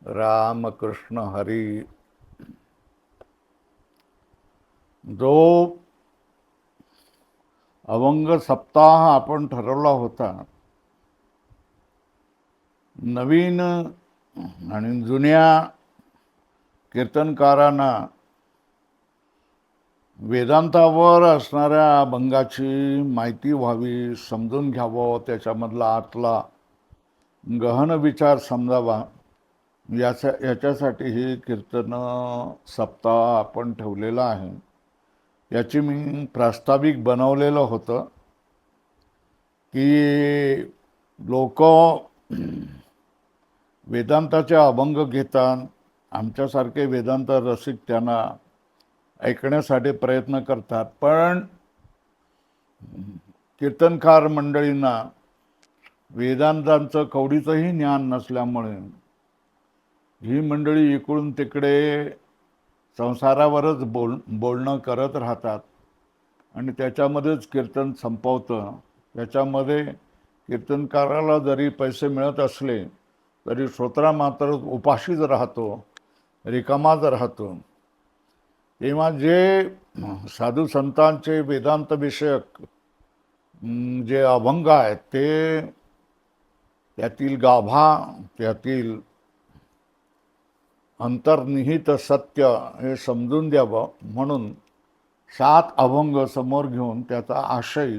रामकृष्ण हरी. जो अभंग सप्ताह आपण ठरवला होता, नवीन आणि जुन्या कीर्तनकारांना वेदांतावर असणाऱ्या अभंगाची माहिती व्हावी, समजून घ्यावं, त्याच्यामधला आतला गहन विचार समजावा, याच्यासाठी हे कीर्तन सप्ताह आपण ठेवलेला आहे. याची मी प्रास्ताविक बनवलेलं होतं की लोक वेदांताचे अभंग घेतात, आमच्यासारखे वेदांत रसिक त्यांना ऐकण्यासाठी प्रयत्न करतात, पण कीर्तनकार मंडळींना वेदांतांचं कवडीचंही ज्ञान नसल्यामुळे ही मंडळी इकडून तिकडे संसारावरच बोलणं करत राहतात आणि त्याच्यामध्येच कीर्तन संपवतं. त्याच्यामध्ये कीर्तनकाराला जरी पैसे मिळत असले तरी श्रोता मात्र उपाशीच राहतो, रिकामाच राहतो. तेव्हा जे साधू संतांचे वेदांत विषयक जे अभंग आहेत ते त्यातील गाभा, त्यातील अंतर्निहित सत्य हे समजून द्यावं म्हणून 7 अभंग समोर घेऊन त्याचा आशय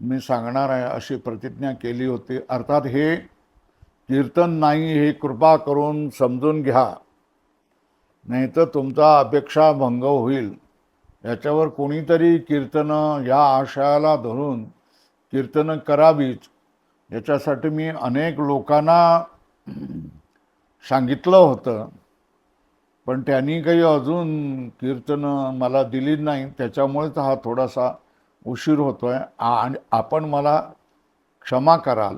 मी सांगणार आहे अशी प्रतिज्ञा केली होती. अर्थात हे कीर्तन नाही, हे कृपा करून समजून घ्या, नाही तर तुमचा अपेक्षा भंग होईल. याच्यावर कोणीतरी कीर्तनं या आशयाला धरून कीर्तनं करावीच, याच्यासाठी मी अनेक लोकांना सांगितलं होतं, पण त्यांनी काही अजून कीर्तनं मला दिली नाही. त्याच्यामुळेच हा थोडासा उशीर होतोय आणि आपण मला क्षमा कराल.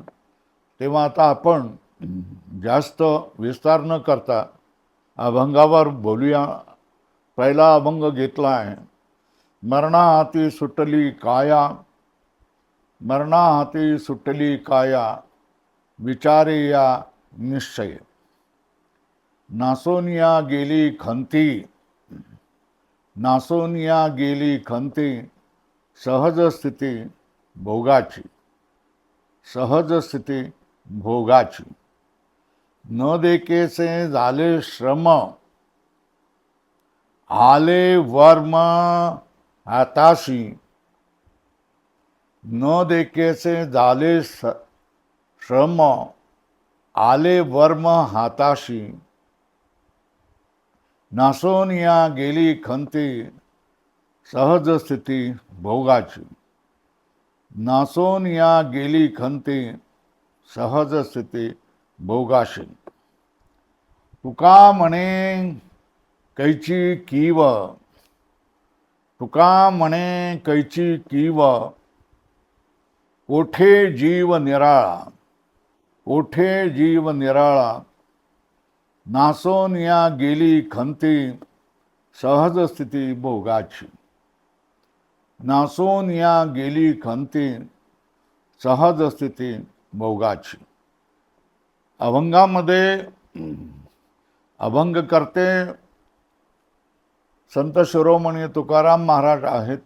तेव्हा आता आपण जास्त विस्तार न करता अभंगावर बोलूया. पहिला अभंग घेतला आहे, मरणा हाती सुटली काया, मरणा हाती सुटली काया, विचारे या निश्चय. नासोनिया गेली खंती, नासोनिया गेली खंती, सहज स्थिती भोगाची, सहज स्थिती भोगाची. न देकेसे झाले श्रम, आले वर्म हाताशी. न देकेसे झाले श्रम, आले वर्म हाताशी. नासोनिया गेली खंती, सहज स्थिती भोगाची. नासोनिया गेली खंती, सहज स्थिती भोगाशी. तुका म्हणे कैची कीव, तुका म्हणे कैची कीव, कोठे जीव निराळा, कोठे जीव निराळा. नासोनिया गेली खंती, सहज स्थिती भोगाची. नासोनिया गेली खंती, सहज स्थिती भोगाची. अभंगामध्ये अभंग करते संत शिरोमणी तुकाराम महाराज आहेत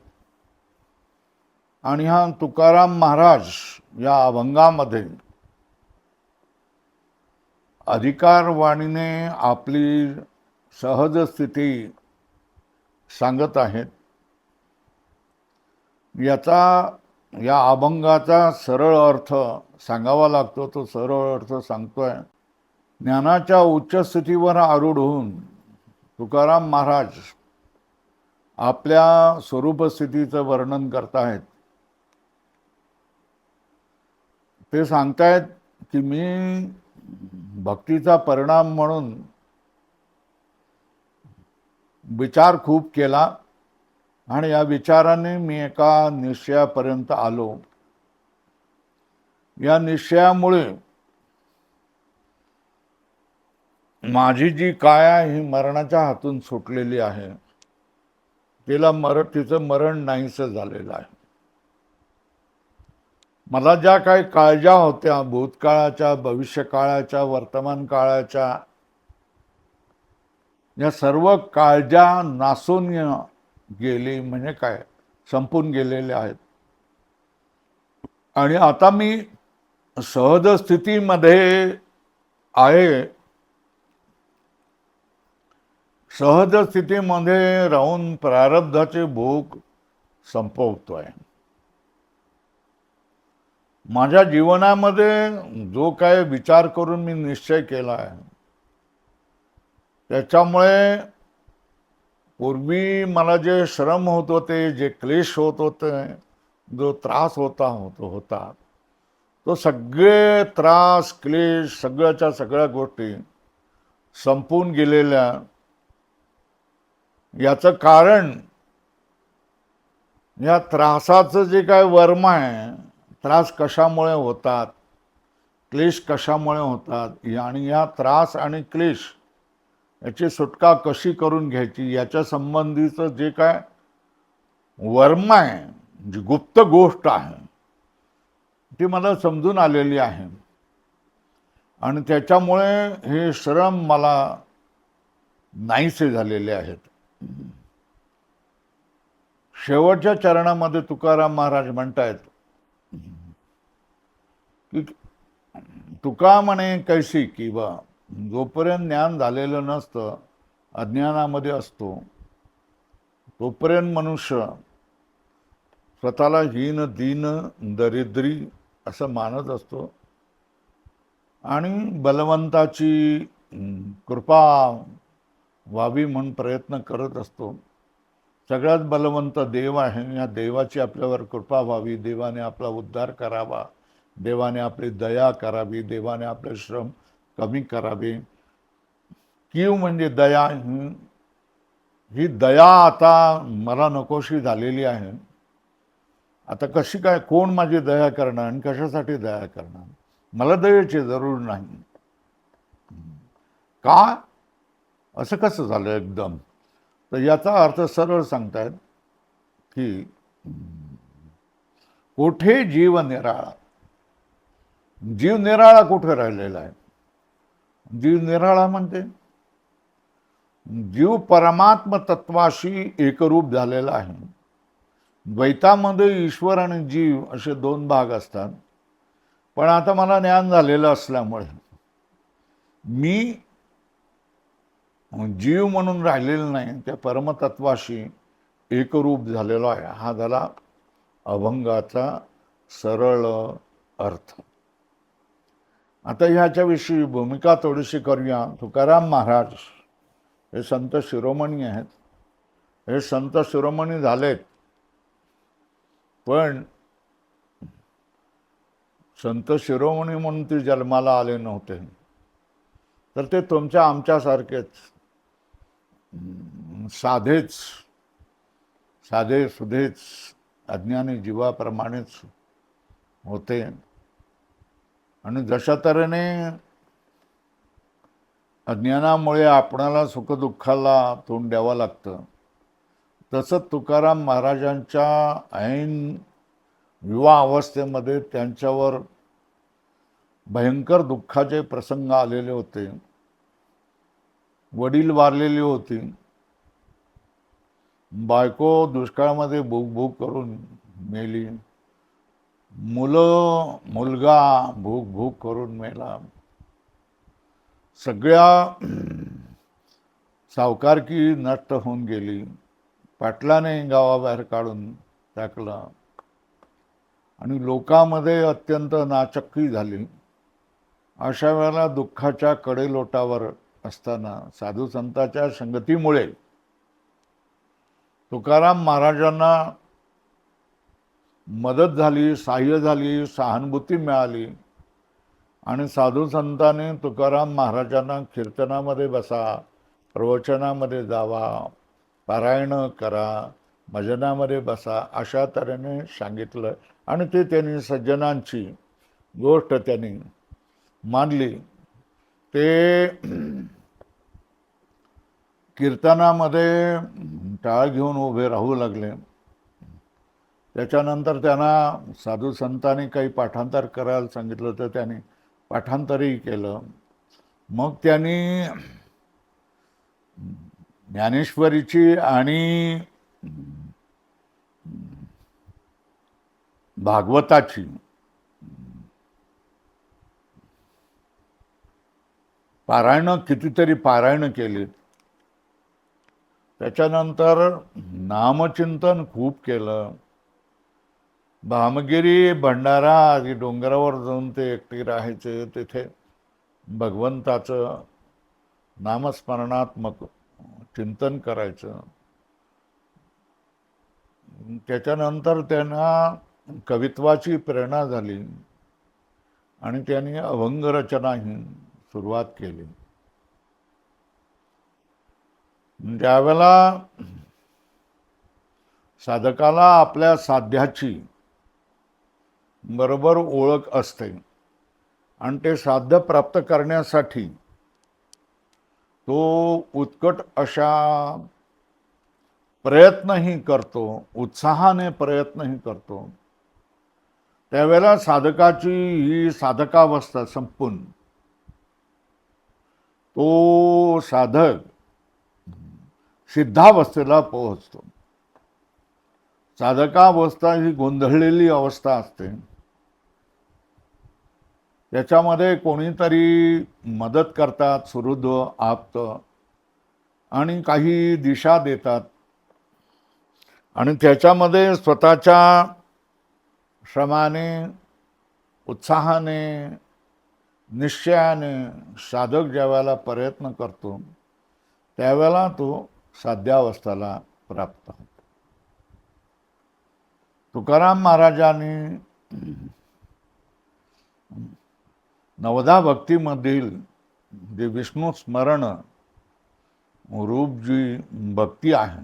आणि हा तुकाराम महाराज या अभंगामध्ये अधिकारवाणीने आपली सहज स्थिती सांगत आहेत. या अभंगाचा सरळ अर्थ सांगावा लागतो. तो सरळ अर्थ सांगतोय, ज्ञानाच्या उच्च स्थितीवर आरूढ होऊन तुकाराम महाराज आपल्या स्वरूप स्थितीचं वर्णन करतायत. ते सांगतायत की मी भक्तीचा परिणाम म्हणून विचार खूप केला आणि या विचाराने मी एका निश्चयापर्यंत आलो. या निश्चयामुळे माझी जी काया ही मरणाच्या हातून सुटलेली आहे, तिचं मरण नाहीसं झालेलं आहे. मला ज्या काही काळजा होत्या भूतकाळाच्या, भविष्यकाळाच्या, वर्तमान काळाच्या, या सर्व काळजा नासून गेली म्हणजे काय, संपून गेलेल्या आहेत. आणि आता मी सहज स्थितीमध्ये आहे. सहज स्थितीमध्ये राहून प्रारब्धाचे भोग संपवतोय. माझ्या जीवनामध्ये जो काय विचार करून मी निश्चय केला आहे, त्याच्यामुळे पूर्वी मला जे श्रम होत होते, जे क्लेश होत होते, जो त्रास होता तो सगळे त्रास क्लेश सगळ्याच्या सगळ्या गोष्टी संपून गेलेल्या. याचं कारण या त्रासाचं जे काय वर्म आहे, त्रास कशामुळे होतात, क्लेश कशामुळे होतात, आणि या त्रास आणि क्लेश याची सुटका कशी करून घ्यायची याच्या संबंधीचं जे काय वर्म आहे, जी गुप्त गोष्ट आहे, ती मला समजून आलेली आहे. आणि त्याच्यामुळे हे श्रम मला नाहीसे झालेले आहेत. शेवटच्या चरणामध्ये तुकाराम महाराज म्हणतायत की तुका म्हणे कैसी, की बा जोपर्यंत ज्ञान झालेलं नसतं, अज्ञानामध्ये असतो, तोपर्यंत मनुष्य स्वतःला हीन दीन दरिद्री असं मानत असतो आणि बलवंताची कृपा व्हावी म्हणून प्रयत्न करत असतो. सगळ्यात बलवंत देव आहे, या देवाची आपल्यावर कृपा व्हावी, देवाने आपला उद्धार करावा, देवाने आपली दया करावी, देवाने आपले श्रम कमी करावे. कीव म्हणजे दया. ही दया आता मला नकोशी झालेली आहे. आता कशी काय, कोण माझी दया करणार आणि कशासाठी दया करणार? मला दयेची जरूर नाही. का असं कसं झालं एकदम? तर याचा अर्थ सरळ सांगतायत की कुठे जीव निराळा. जीव निराळा कुठे राहिलेला आहे? जीव निराळा म्हणते जीव परमात्म तत्वाशी एकरूप झालेला आहे. द्वैतामध्ये ईश्वर आणि जीव असे दोन भाग असतात. पण आता मला ज्ञान झालेलं असल्यामुळे मी जीव म्हणून राहिलेलं नाही, त्या परमतत्वाशी एकरूप झालेलो आहे. हा झाला अभंगाचा सरळ अर्थ. आता ह्याच्याविषयी भूमिका थोडीशी करूया. तुकाराम महाराज हे संत शिरोमणी आहेत. हे संत शिरोमणी झालेत, पण संत शिरोमणी म्हणून ते जन्माला आले नव्हते. तर ते तुमच्या आमच्यासारखेच साधे सुधेच अज्ञानी जीवाप्रमाणेच होते. आणि जशा तऱ्हेने अज्ञानामुळे आपणाला सुखदुःखाला तोंड द्यावं लागतं, तसंच तुकाराम महाराजांच्या ऐन युवा अवस्थेमध्ये त्यांच्यावर भयंकर दुःखाचे प्रसंग आलेले होते. वडील वारलेली होती, बायको दुष्काळामध्ये भूक करून मेली, मुलगा भूक करून मेला. सगळ्या सावकारकी नष्ट होऊन गेली. पाटलाने गावाबाहेर काढून टाकला आणि लोकांमध्ये अत्यंत नाचक्की झाली. अशा वेळेला दुःखाच्या कडेलोटावर असताना साधू संतांच्या संगतीमुळे तुकाराम महाराजांना मदत झाली, सहाय्य झाली, सहानुभूती मिळाली. आणि साधू संतांनी तुकाराम महाराजांना कीर्तनामध्ये बसा, प्रवचनामध्ये जावा, पारायण करा, भजनामध्ये बसा अशा तऱ्हेने सांगितलं. आणि ते त्यांनी सज्जनांची गोष्ट त्यांनी मानली. ते कीर्तनामध्ये टाळ घेऊन उभे राहू लागले. त्याच्यानंतर त्यांना साधू संतांनी काही पाठांतर करायला सांगितलं, तर त्यांनी पाठांतरही केलं. मग त्यांनी ज्ञानेश्वरीची आणि भागवताची पारायणं कितीतरी पारायणं केली. त्याच्यानंतर नामचिंतन खूप केलं. भामगिरी, भंडारा आदी डोंगरावर जाऊन ते एकटे राहायचे. तिथे भगवंताचं नामस्मरणात्मक चिंतन करायचं. त्याच्यानंतर त्यांना कवित्वाची प्रेरणा झाली आणि त्यांनी अभंग रचना ही सुरुवात केली. ज्यावेळेला साधकाला आपल्या साध्याची बरोबर ओळख असते आणि ते साध्य प्राप्त करण्यासाठी तो उत्कट अशा प्रयत्नही करतो, उत्साहाने प्रयत्नही करतो. त्यावेळेला साधकाची ही साधकावस्था संपून तो साधक सिद्धावस्थेला पोहोचतो. साधकावस्था ही गोंधळलेली अवस्था असते. त्याच्यामध्ये कोणीतरी मदत करतात, सुहृद, आप्त, आणि काही दिशा देतात आणि त्याच्यामध्ये स्वतःच्या श्रमाने, उत्साहाने, निश्चयाने साधक ज्यावेळेला प्रयत्न करतो त्यावेळेला तो साध्यावस्थेला प्राप्त होतो. तुकाराम महाराजांनी नवदा भक्तीमधील जे विष्णू स्मरण रूप जी भक्ती आहे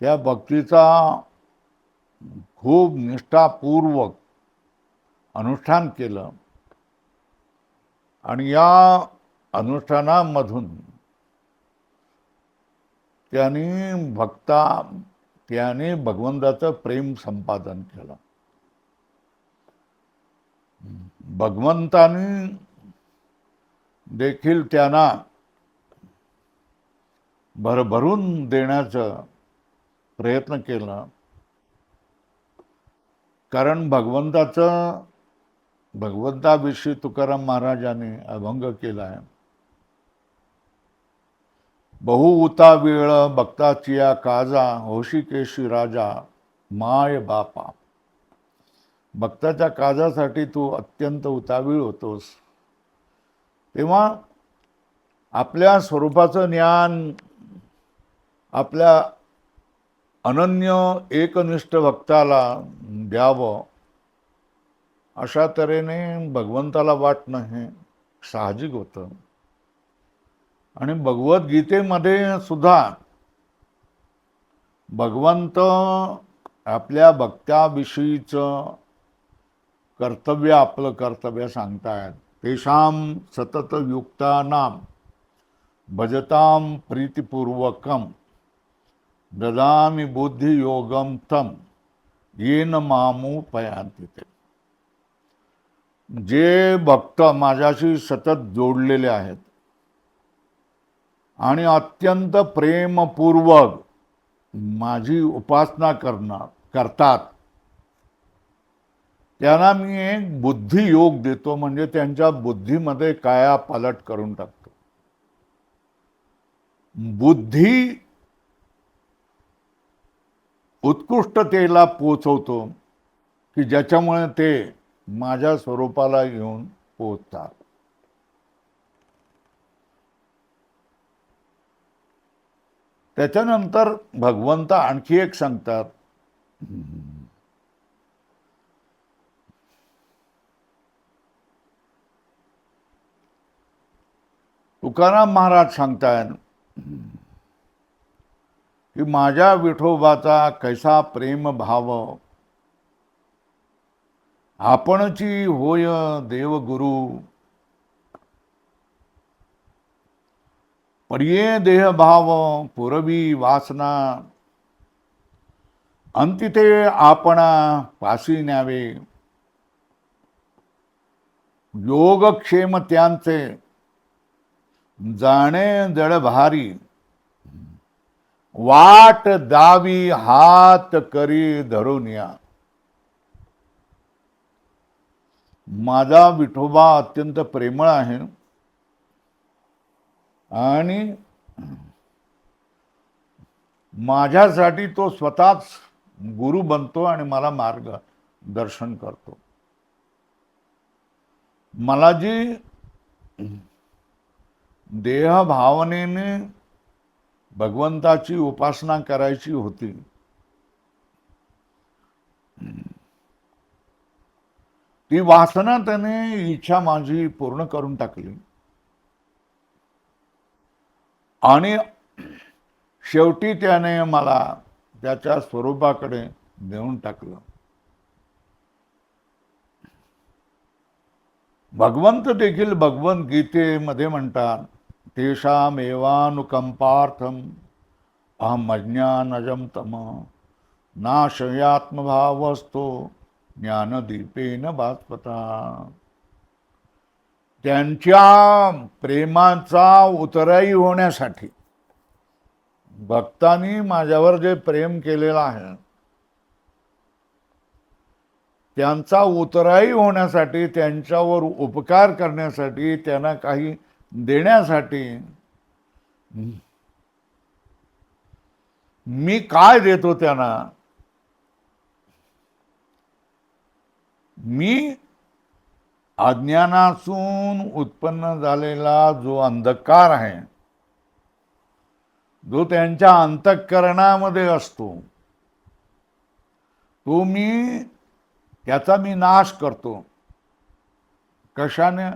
त्या भक्तीचा खूप निष्ठापूर्वक अनुष्ठान केलं आणि या अनुष्ठानामधून त्याने भगवंताचं प्रेम संपादन केलं. भगवंताने देखील त्यांना भरभरून देण्याचा प्रयत्न केला. कारण भगवंताविषयी तुकाराम महाराजांनी अभंग केला आहे. बहु उता वेळ भक्ताचिया काजा होशिकेशी राजा माय बापा. भक्ताच्या काजासाठी तू अत्यंत उतावीळ होतोस. तेव्हा आपल्या स्वरूपाचं ज्ञान आपल्या अनन्य एकनिष्ठ भक्ताला द्यावं अशा तऱ्हेने भगवंताला वाटणं हे साहजिक होतं. आणि भगवद्गीतेमध्ये सुद्धा भगवंत आपल्या भक्ताविषयीचं कर्तव्य, आपलं कर्तव्य सांगतायत. तेषां सतत युक्तानां भजतां प्रीतिपूर्वकं ददामि बुद्धियोगं तं येन मामुपयान्ति. जे भक्त माझ्याशी सतत जोडलेले आहेत आणि अत्यंत प्रेमपूर्वक माझी उपासना करतात त्यांना मी एक बुद्धियोग देतो. म्हणजे त्यांच्या बुद्धीमध्ये कायापालट करून टाकतो. बुद्धी उत्कृष्टतेला पोचवतो की ज्याच्यामुळे ते माझ्या स्वरूपाला येऊन पोचतात. त्याच्यानंतर भगवंत आणखी एक सांगतात. तुकाराम महाराज सांगतायत की माझ्या विठोबाचा कैसा प्रेम भाव आपणची होय देवगुरु. पर्ये देह भाव पुरवी वासना अंतिते आपणा पासी न्यावे. योगक्षेम त्यांचे जाणे जड भारी, वाट दावी हात करी धरून या. माझा विठोबा अत्यंत प्रेमळ आहे आणि माझ्यासाठी तो स्वतःच गुरु बनतो आणि मला मार्गदर्शन करतो. मला जी देह भावनेने भगवंताची उपासना करायची होती, ती वासना त्याने इच्छा माझी पूर्ण करून टाकली आणि शेवटी त्याने मला त्याच्या स्वरूपाकडे नेऊन टाकलं. भगवंत देखील भगवद्गीतेमध्ये म्हणतात, तेषामेवानुकंपार्थम अहम अज्ञानजम तम नाशयात्मभावस्तो ज्ञानदीपेन भास्वता. त्यांच्या प्रेमाचा उतराई होण्यासाठी, भक्तांनी माझ्यावर जे प्रेम केलेलं आहे त्यांचा उतराई होण्यासाठी, त्यांच्यावर उपकार करण्यासाठी, त्यांना काही देण्यासाठी मी काय देतो त्यांना, मी अज्ञानातून उत्पन्न झालेला जो अंधकार आहे, जो त्यांच्या अंतःकरणामध्ये असतो, तो त्याचा मी नाश करतो. कशाने?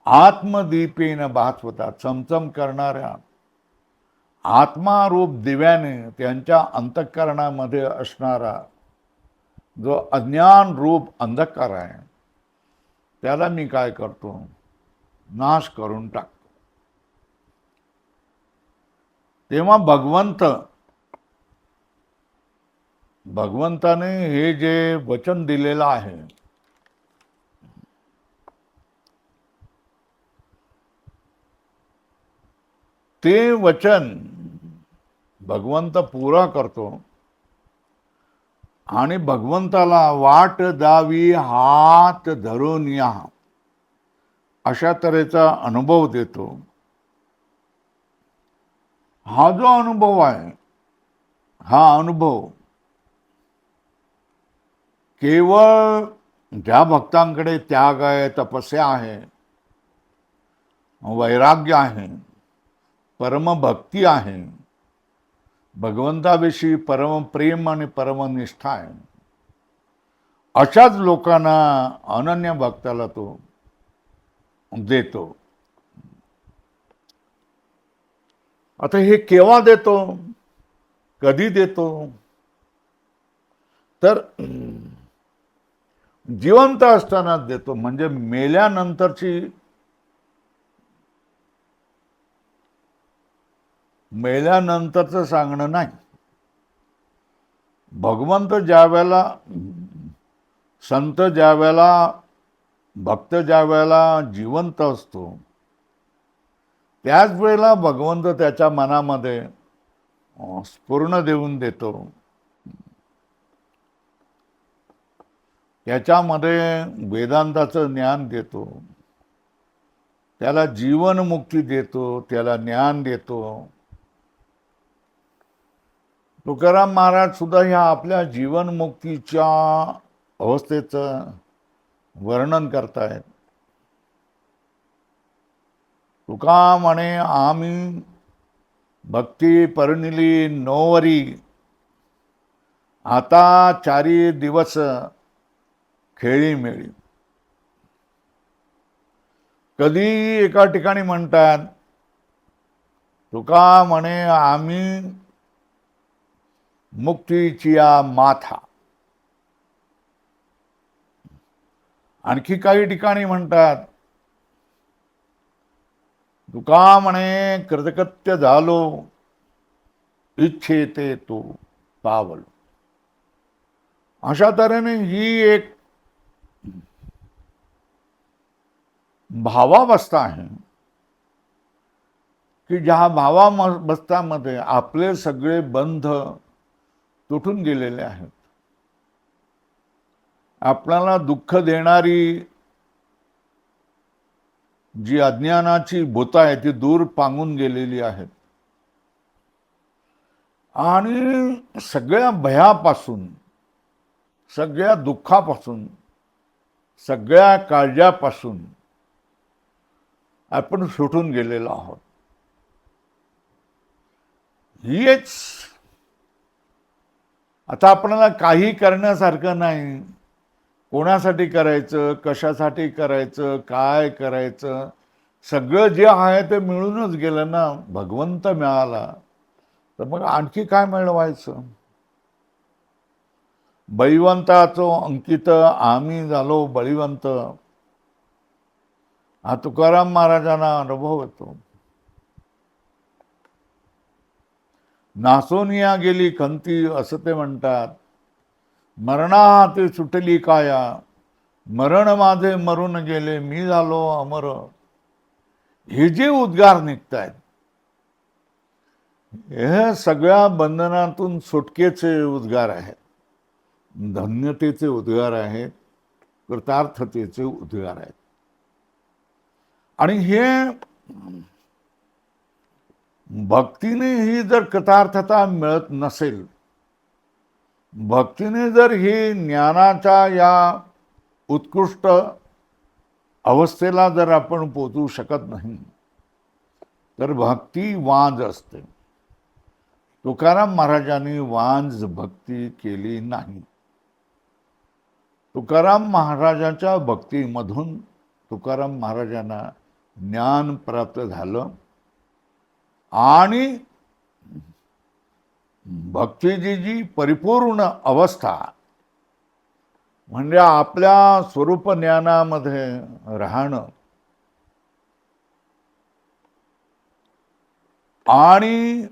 आत्मदीपेन भास्वता, चमचम करणाऱ्या आत्मारूप दिव्याने त्यांच्या अंतःकरणामध्ये असणारा जो अज्ञान रूप अंधकार आहे त्याला मी काय करतो? नाश करून टाकतो. तेव्हा भगवंताने हे जे वचन दिलेलं आहे, ते वचन भगवंत पुरा करतो आणि भगवंताला वाट दावी हात धरून या अशा तऱ्हेचा अनुभव देतो. हा जो अनुभव आहे, हा अनुभव केवळ ज्या भक्तांकडे त्याग आहे, तपस्या आहे, वैराग्य आहे, परमभक्ती आहे, भगवंताविषयी परम प्रेम आणि परमनिष्ठा आहे, अशाच लोकांना, अनन्य भक्ताला तो देतो. आता हे केव्हा देतो, कधी देतो? तर जिवंत असतानाच देतो. म्हणजे मेल्यानंतरचं सांगणं नाही. भगवंत ज्यावेळेला, संत ज्यावेळेला, भक्त ज्यावेळेला जिवंत असतो, त्याच वेळेला भगवंत त्याच्या मनामध्ये स्फुरण देऊन देतो. त्याच्यामध्ये वेदांताचं ज्ञान देतो, त्याला जीवनमुक्ती देतो, त्याला ज्ञान देतो. तुकाराम महाराज सुद्धा ह्या आपल्या जीवनमुक्तीच्या अवस्थेचं वर्णन करतायत. तुका म्हणे, आम्ही भक्ती परनिली नोवरी, आता 4 दिवस खेळी मिळी. कधी एका ठिकाणी म्हणतात, तुका म्हणे आम्ही मुक्तीची माथा. आणखी काही ठिकाणी म्हणतात, तुका म्हणे कृतकृत्य झालो, इच्छेते तो पावलो. अशा तऱ्हेने ही एक भावावस्था आहे की ज्या भावावस्थामध्ये आपले सगळे बंध तुटून गेलेले आहेत, आपल्याला दुःख देणारी जी अज्ञानाची भूत आहे ती दूर पांगून गेलेली आहेत आणि सगळ्या भयापासून, सगळ्या दुःखापासून, सगळ्या काळजापासून आपण सुटून गेलेलो आहोत. हीच आता आपल्याला काही करण्यासारखं नाही. कोणासाठी करायचं, कशासाठी करायचं, काय करायचं, सगळं जे आहे ते मिळूनच गेलं ना. भगवंत मिळाला तर मग आणखी काय मिळवायचं. बळीवंताचो अंकित आम्ही झालो बळीवंत, हा तुकाराम महाराजांना अनुभव येतो. नासोनिया गेली खंती असं ते म्हणतात. मरणाहाती सुटली काया, मरण माझे मरून गेले मी झालो अमर. हे जे उद्गार निघतायत हे सगळ्या बंधनातून सुटकेचे उद्गार आहेत, धन्यतेचे उद्गार आहेत, कृतार्थतेचे उद्गार आहेत. आणि हे भक्तीने ही जर कृतार्थता मिळत नसेल, भक्तीने जर ही ज्ञानाच्या या उत्कृष्ट अवस्थेला जर आपण पोचू शकत नाही तर भक्ती वांज असते. तुकाराम महाराजांनी वांज भक्ती केली नाही. तुकाराम महाराजांच्या भक्तीमधून तुकाराम महाराजांना ज्ञान प्राप्त झालं आणि भक्तीची जी परिपूर्ण अवस्था म्हणजे आपल्या स्वरूप ज्ञानामध्ये राहणं आणि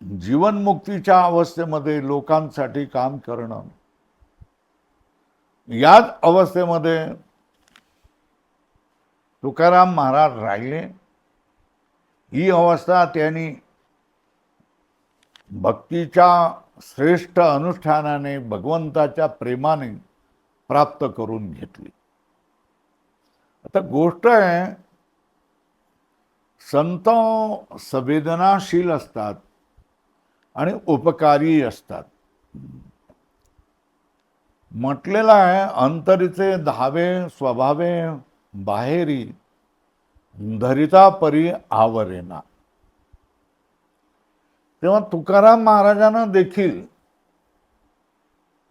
जीवनमुक्तीच्या अवस्थेमध्ये लोकांसाठी काम करणं, याच अवस्थेमध्ये तुकाराम महाराज राहिले. ही अवस्था त्यांनी भक्तीच्या श्रेष्ठ अनुष्ठानाने, भगवंताच्या प्रेमाने प्राप्त करून घेतली. आता गोष्ट आहे, संत संवेदनाशील असतात आणि उपकारी असतात. म्हटलेलं आहे, अंतरीचे धावे स्वभावे बाहेरी, धरिता परी आवरेना. तेव्हा तुकाराम महाराजांना देखील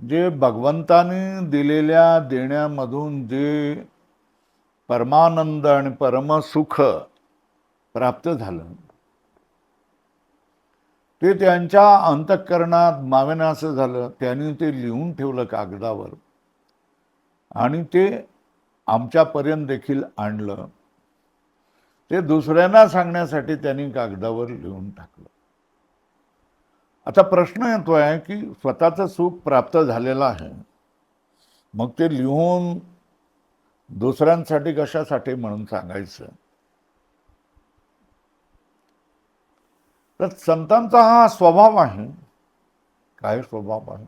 जे भगवंताने दिलेल्या देण्यामधून जे परमानंद आणि परमसुख प्राप्त झालं ते त्यांच्या अंतःकरणात मावेनासं झालं. त्यांनी ते लिहून ठेवलं कागदावर आणि ते आमच्यापर्यंत देखील आणलं. ते दुसऱ्यांना सांगण्यासाठी त्यांनी कागदावर लिहून टाकलं. आता प्रश्न येतोय की स्वतःचं सुख प्राप्त झालेलं आहे, मग ते लिहून दुसऱ्यांसाठी कशासाठी म्हणून सांगायचं. तर संतांचा हा स्वभाव आहे. काय स्वभाव आहे?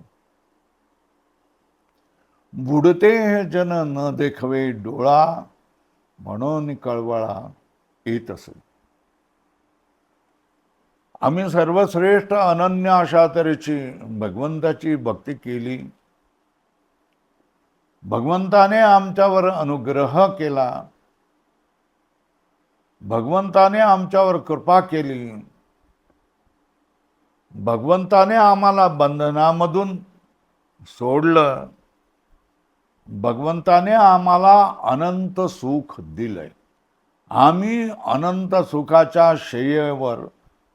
बुडते हे जन न देखवे डोळा, म्हणून कळवळा येत असे. आम्ही सर्वश्रेष्ठ अनन्य अशा तऱ्हेची भगवंताची भक्ती केली. भगवंताने आमच्यावर अनुग्रह केला, भगवंताने आमच्यावर कृपा केली, भगवंताने आम्हाला बंधनामधून सोडलं, भगवंताने आम्हाला अनंत सुख दिलंय. आम्ही अनंत सुखाच्या शय्येवर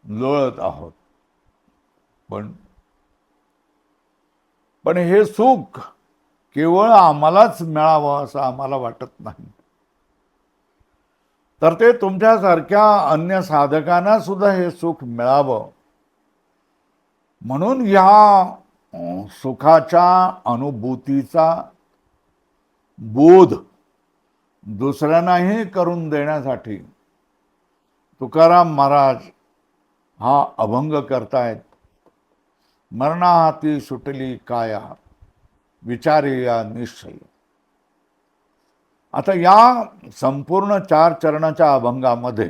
लोळत आहोत. पण हे सुख केवळ आम्हालाच मिळावं असं आम्हाला वाटत नाही, तर ते तुमच्यासारख्या अन्य साधकांना सुद्धा हे सुख मिळावं म्हणून या सुखाच्या अनुभूतीचा बोध दुसऱ्यांनाही करून देण्यासाठी तुकाराम महाराज हा अभंग करतायत. मरणाहाती सुटली काया, विचारे या निश्चय. आता या संपूर्ण 4 चरणाच्या अभंगामध्ये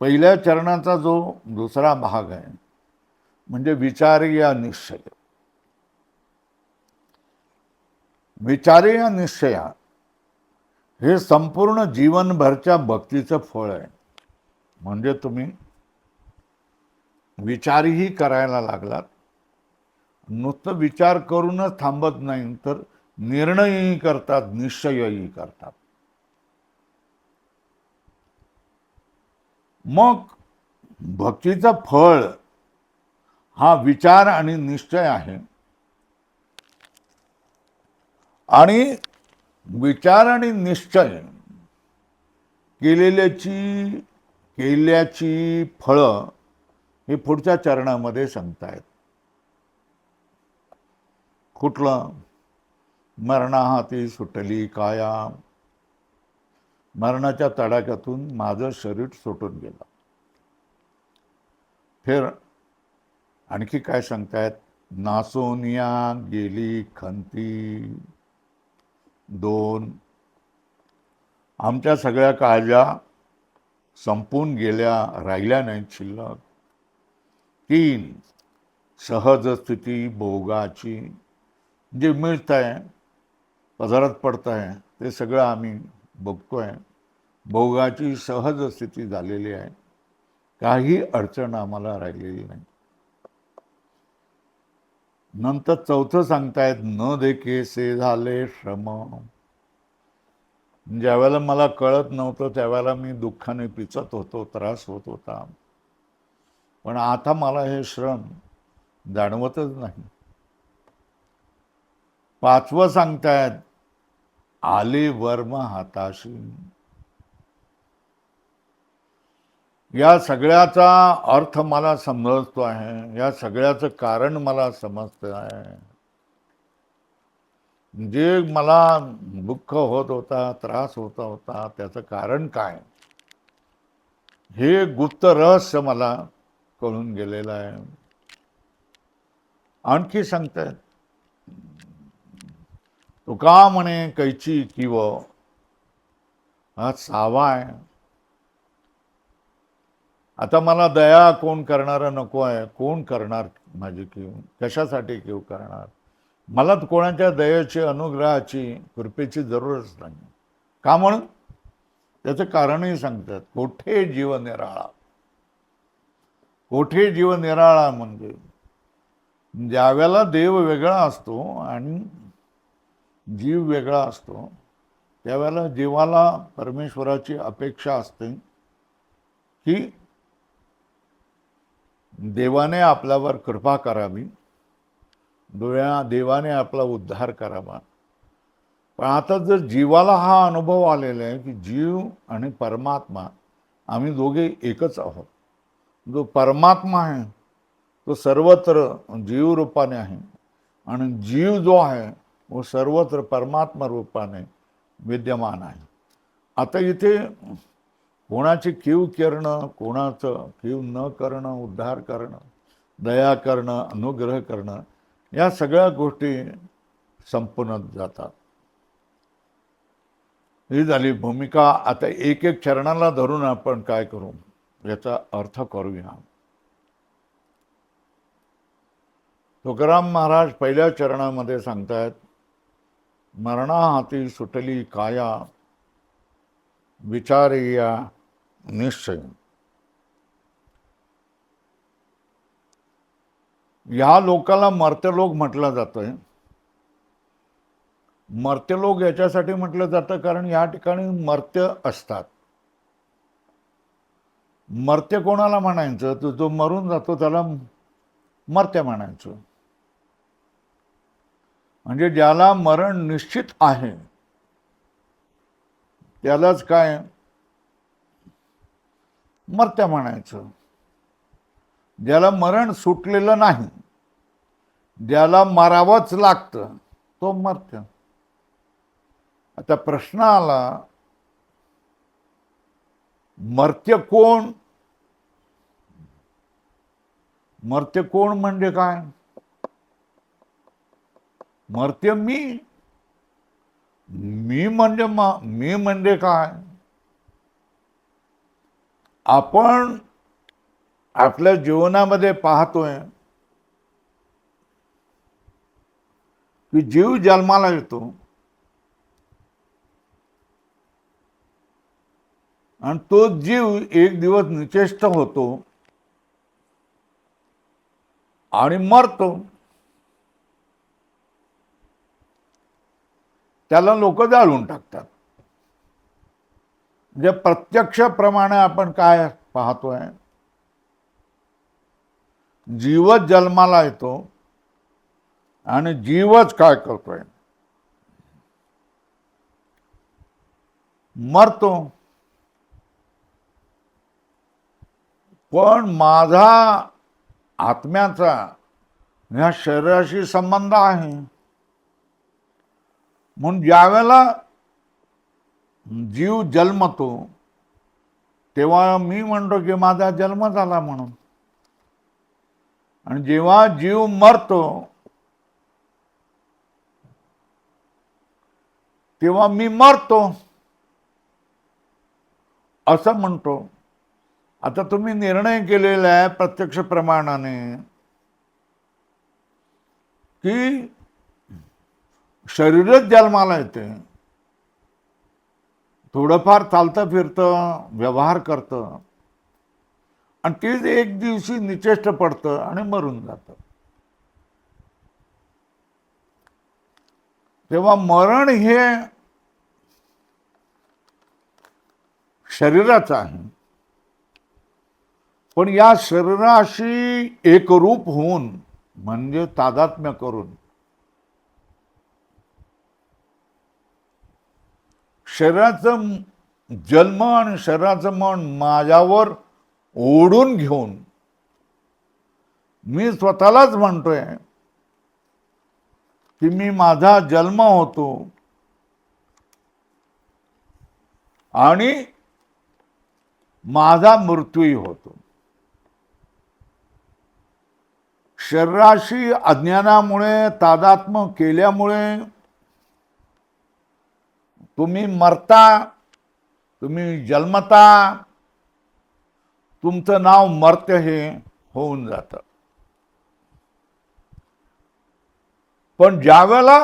पहिल्या चरणाचा जो दुसरा भाग आहे म्हणजे विचारे या निश्चय. विचारे या निश्चया हे संपूर्ण जीवनभरच्या भक्तीचं फळ आहे. म्हणजे तुम्ही विचारही करायला लागलात, नुसतं विचार करूनच थांबत नाही, तर निर्णयही करतात, निश्चयही करतात. मग भक्तीचं फळ हा विचार आणि निश्चय आहे. आणि विचार आणि निश्चय केल्याची फळं हे पुढच्या चरणामध्ये सांगतायत. कुठलं? मरणाहाती सुटली काया, मरणाच्या तडाख्यातून माझं शरीर सुटून गेलं. फिर आणखी काय सांगतायत? नासोनिया गेली खंती 2, आमच्या सगळ्या काळजा संपून गेल्या, राहिल्या नाहीत शिल्लक. 3, सहज स्थिती भोगाची, जे मिळत आहे, पदरात पडत आहे, ते सगळं आम्ही बघतोय. भोगाची सहज स्थिती झालेली आहे, काही अडचण आम्हाला राहिलेली नाही. नंतर 4थं सांगतायत न देखे से झाले श्रम. ज्यावेळेला मला कळत नव्हतं त्यावेळेला मी दुःखाने पिचत होतो, त्रास होत होता, पण आता मला हे श्रम जाणवतच नाही. 5वं सांगतायत आले वर्म हाताशी. या सगळ्याचा अर्थ मला समजतो आहे, या सगळ्याचं कारण मला समजतं आहे. जे मला दुःख होत होता, त्रास होता होता, त्याचं कारण काय, हे गुप्त रहस्य मला कळून गेलेलं आहे. आणखी सांगतायत तुका म्हणे कैची किव, हा सावा आहे. आता मला दया कोण करणारा नको आहे, कोण करणार माझी कीव, कशासाठी कीव करणार. मला कोणाच्या दयेची, अनुग्रहाची, कृपेची जरूरच नाही. का म्हणून? त्याचं कारणही सांगतात. कोठे जीव निराळा. कोठे जीव निराळा म्हणजे ज्यावेळेला देव वेगळा असतो आणि जीव वेगळा असतो, त्यावेळेला जीवाला परमेश्वराची अपेक्षा असते की देवाने आपल्यावर कृपा करावी, देवाने आपला उद्धार करावा. पण आता जर जीवाला हा अनुभव आलेला आहे की जीव आणि परमात्मा आम्ही दोघे एकच आहोत. जो परमात्मा आहे तो सर्वत्र जीव रूपाने आहे आणि जीव जो आहे वो सर्वत्र परमात्मा रूपाने विद्यमान आहे. आता इथे कोणाची कीव करणं, कोणाचं कीव न करणं, उद्धार करणं, दया करणं, अनुग्रह करणं, या सगळ्या गोष्टी संपून जातात. ही झाली भूमिका. आता एक एक चरणाला धरून आपण काय करू याचा अर्थ करूया. तुकाराम महाराज पहिल्या चरणामध्ये सांगतायत मरणाहाती सुटली काया, विचारिया निश्चय. या लोकाला मर्त्यलोक म्हटलं जातंय. मर्त्यलोक याच्यासाठी म्हटलं जातं कारण या ठिकाणी मर्त्य असतात. मर्त्य कोणाला म्हणायचं? तो जो मरून जातो त्याला मर्त्य म्हणायचं. म्हणजे ज्याला मरण निश्चित आहे त्यालाच काय मर्त्य म्हणायचं. ज्याला मरण सुटलेलं नाही, ज्याला मरावंच लागतं, तो मर्त्य. आता प्रश्न आला मर्त्य कोण? मर्त्य कोण म्हणजे काय? मर्त्य मी. मी म्हणजे काय? आपण आपल्या जीवनामध्ये पाहतोय की जीव जन्माला येतो आणि तो जीव एक दिवस निचेष्ट होतो आणि मरतो. त्याला लोक जाळून टाकतात. म्हणजे प्रत्यक्षप्रमाणे आपण काय पाहतोय? जीवच जन्माला येतो आणि जीवच काय करतोय? मरतो. पण माझा आत्म्याचा ह्या शरीराशी संबंध आहे. म्हणून ज्यावेळेला जीव जन्मतो तेव्हा मी म्हणतो की माझा जन्म झाला म्हणून. आणि जेव्हा जीव मरतो तेव्हा मी मरतो असं म्हणतो. आता तुम्ही निर्णय केलेला आहे प्रत्यक्ष प्रमाणाने की शरीरच जन्माला येते, थोडंफार चालतं फिरतं, व्यवहार करतं आणि तेच एक दिवशी निचेष्ट पडतं आणि मरून जातं. तेव्हा मरण हे शरीराचं आहे. पण या शरीराशी एकरूप होऊन म्हणजे तादात्म्य करून शरीराचं जन्म आणि शरीराचं मन माझ्यावर ओढून घेऊन मी स्वतःलाच म्हणतोय की मी माझा जन्म होतो आणि माझा मृत्यूही होतो. शरीराशी अज्ञानामुळे तादात्म्य केल्यामुळे तुम्ही मरता, तुम्ही जन्मता, तुमचं नाव मर्त्य हे होऊन जातं. पण ज्यावेळेला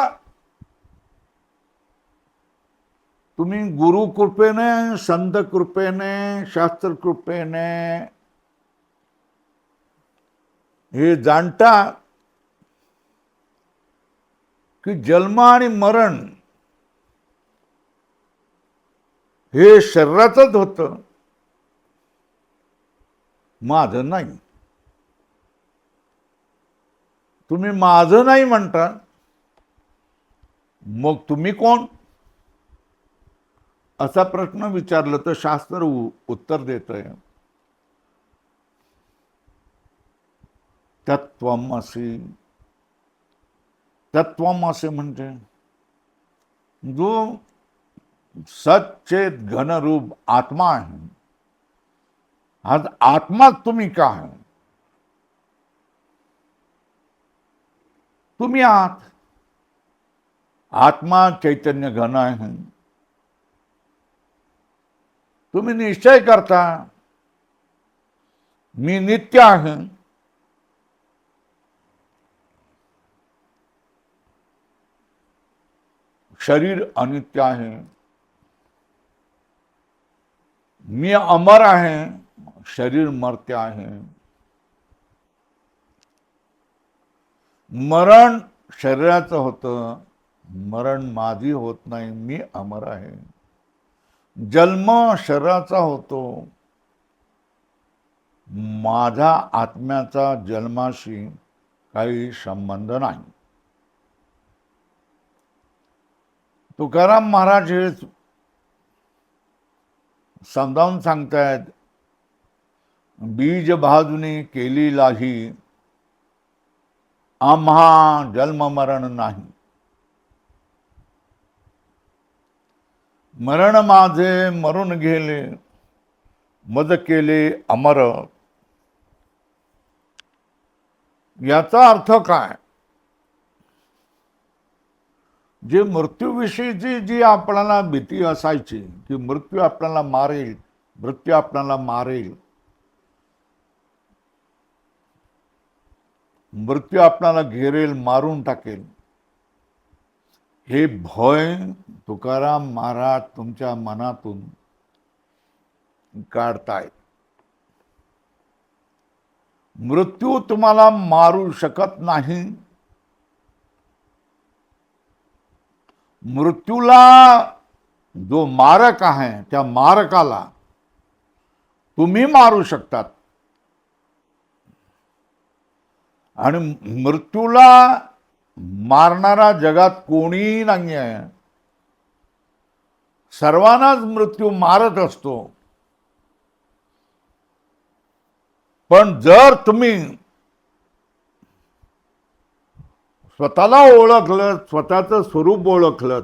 तुम्ही गुरु कृपेने, संत कृपेने, शास्त्र कृपेने हे जाणता की जन्म आणि मरण हे शरीराचंच होतं, माझं नाही. तुम्ही माझं नाही म्हणता, मग तुम्ही कोण असा प्रश्न विचारला तर शास्त्र उत्तर देतंय, तत्त्वमसि. तत्त्वमसि म्हणजे जो सच्चेत घनरूप आत्मा आहे. आज आत्माच तुम्ही का आहे? तुम्ही आहात. आत्मा चैतन्य घन आहे. तुम्ही निश्चय करता मी नित्य आहे. शरीर अनित्य आहे. मी अमर आहे, शरीर मर्त्य आहे. मरण शरीराचं होतं, मरण माझी होत नाही, मी अमर आहे. जन्म शरीराचा होतो, माझा आत्म्याचा जन्माशी काही संबंध नाही. तुकाराम महाराज हे समजावून सांगतायत, बीज भाजूनी केली लाही, आम्हा जन्म मरण नाही. मरण माझे मरून गेले, मज केले अमर. याचा अर्थ काय? जे मृत्यूविषयीची जी आपल्याला भीती असायची की मृत्यू आपल्याला मारेल, मृत्यू आपल्याला मारेल, मृत्यू आपल्याला घेरेल, मारून टाकेल, हे भय तुकाराम महाराज तुमच्या मनातून काढतायत. मृत्यू तुम्हाला मारू शकत नाही. मृत्यूला जो मारक आहे त्या मारकाला तुम्ही मारू शकतात. आणि मृत्यूला मारणारा जगात कोणीही नाही आहे. सर्वांनाच मृत्यू मारत असतो. पण जर तुम्ही स्वतःला ओळखलं, स्वतःचं स्वरूप ओळखलं,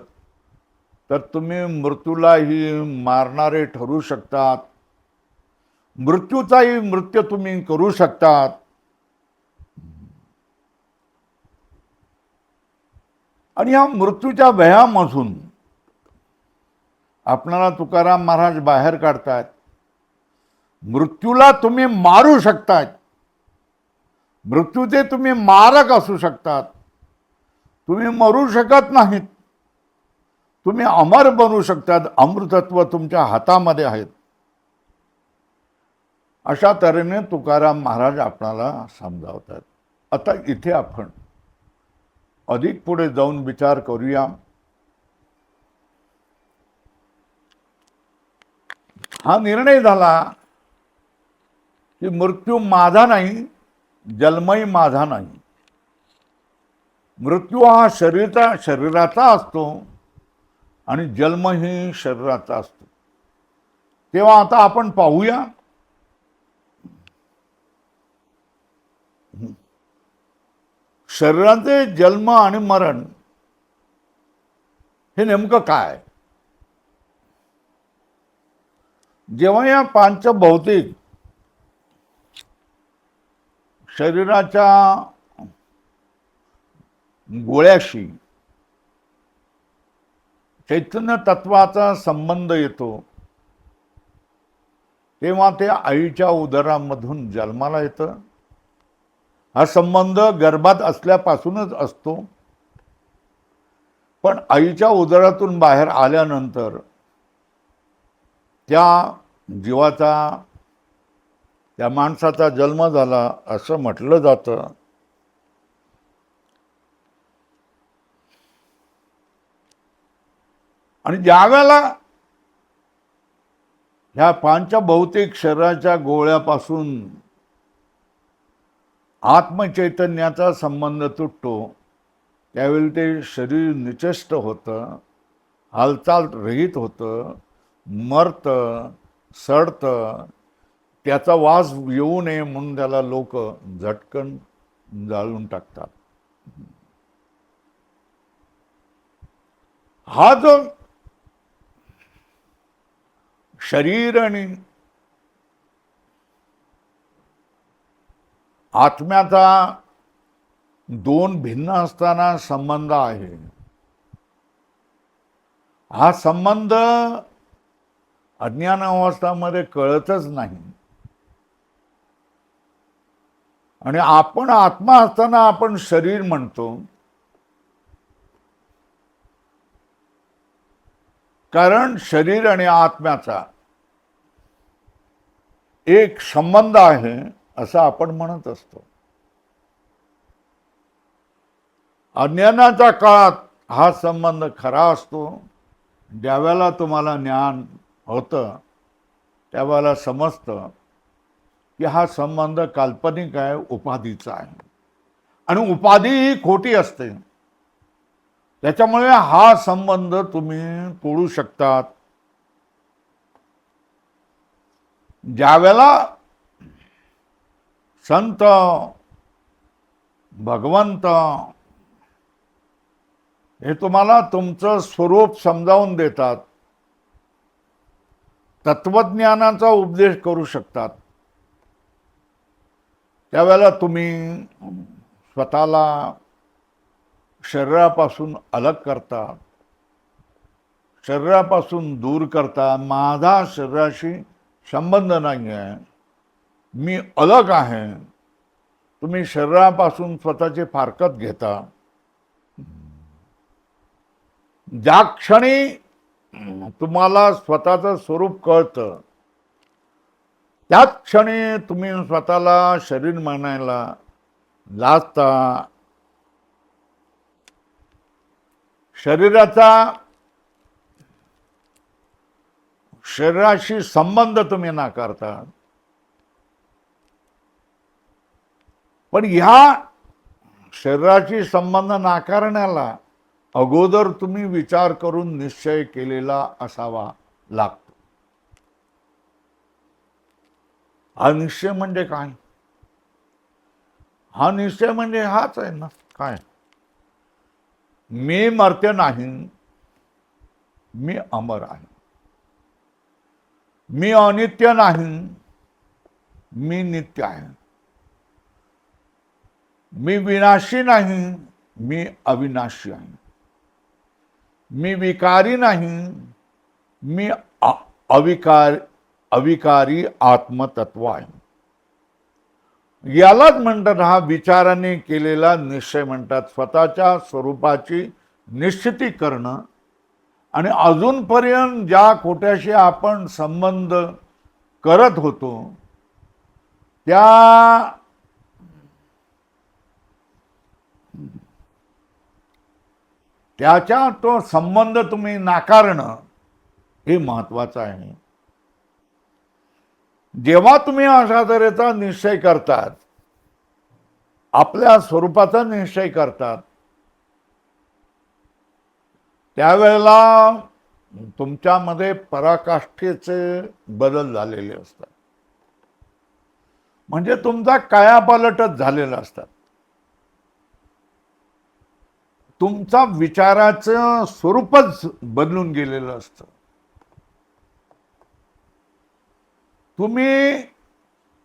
तर तुम्ही मृत्यूलाही मारणारे ठरू शकतात. मृत्यूचाही मृत्यू तुम्ही करू शकतात. आणि या मृत्यूच्या भयामधून आपणाला तुकाराम महाराज बाहेर काढतात. मृत्यूला तुम्ही मारू शकतात. मृत्यूचे तुम्ही मारक असू शकतात. तुम्ही मरू शकत नाहीत. तुम्ही अमर बनू शकतात. अमृतत्व तुमच्या हातामध्ये आहेत. अशा तऱ्हेने तुकाराम महाराज आपणाला समजावतात. आता इथे आपण अधिक पुढे जाऊन विचार करूया. हा निर्णय झाला की मृत्यू माझा नाही, जन्मही माझा नाही. मृत्यू हा शरीराचा असतो आणि जन्मही शरीराचा असतो. तेव्हा आता आपण पाहूया शरीराचे जन्म आणि मरण हे नेमकं काय. जेव्हा या पांचभौतिक शरीराच्या गोळ्याशी चैतन्य तत्वाचा संबंध येतो, तेव्हा ते आईच्या उदरामधून जन्माला येतं. हा संबंध गर्भात असल्यापासूनच असतो. पण आईच्या उदरातून बाहेर आल्यानंतर त्या जीवाचा, त्या माणसाचा जन्म झाला असं म्हटलं जातं. आणि ज्यावेळेला ह्या पांचभौतिक शरीराच्या गोळ्यापासून आत्मचैतन्याचा संबंध तुटतो, त्यावेळी ते शरीर निचेष्ट होतं, हालचाल रहित होतं, मरतं, सडतं. त्याचा वास येऊ नये म्हणून त्याला लोक झटकन जाळून टाकतात. हा जो शरीर आणि आत्म्याचा दोन भिन्न असताना संबंध आहे, हा संबंध अज्ञान अवस्थामध्ये कळतच नाही. आणि आपण आत्मा असताना आपण शरीर म्हणतो, कारण शरीर आणि आत्म्याचा एक संबंध आहे असं आपण म्हणत असतो. अज्ञानाच्या काळात हा संबंध खरा असतो. ज्यावेळेला तुम्हाला ज्ञान होतं त्यावेळेला समजतं की हा संबंध काल्पनिक आहे, उपाधीचा आहे. आणि उपाधी ही खोटी असते. त्याच्यामुळे हा संबंध तुम्ही तोडू शकतात. ज्यावेळेला संत, भगवंत हे तुम्हाला तुमचं स्वरूप समजावून देतात, तत्वज्ञानाचा उपदेश करू शकतात, त्यावेळेला तुम्ही स्वतःला शरीरापासून अलग करता, शरीरापासून दूर करता. माझा शरीराशी संबंध नाही आहे, मी अलग आहे. तुम्ही शरीरापासून स्वतःचे फारकत घेता. ज्या क्षणी तुम्हाला स्वतःचं स्वरूप कळतं, त्याच क्षणी तुम्ही स्वतःला शरीर मानायला लाजता. शरीराशी संबंध तुम्ही नाकारता. पण ह्या शरीराशी संबंध नाकारण्याला अगोदर तुम्ही विचार करून निश्चय केलेला असावा लागतो. हा निश्चय म्हणजे काय? हा निश्चय म्हणजे हाच आहे ना. काय? मी मर्त्य नाही, मी अमर आहे. मी अनित्य नाही, मी नित्य आहे. मी विनाशी नाही, मी अविनाशी आहे. मी विकारी नाही, मी अविकारी आत्मतत्व आहे. यालाच म्हणतात, हा विचाराने केलेला निश्चय म्हणतात. स्वतःच्या स्वरूपाची निश्चिती करणं आणि अजूनपर्यंत ज्या खोट्याशी आपण संबंध करत होतो त्याच्या तो संबंध तुम्ही नाकारणं हे महत्वाचं आहे. जेव्हा तुम्ही अशा तऱ्हेचा निश्चय करतात, आपल्या स्वरूपाचा निश्चय करतात, त्यावेळेला तुमच्यामध्ये पराकाष्ठेचे बदल झालेले असतात. म्हणजे तुमचा कायापालटच झालेला असतात. तुमचा विचाराचं स्वरूपच बदलून गेलेलं असतं. तुम्ही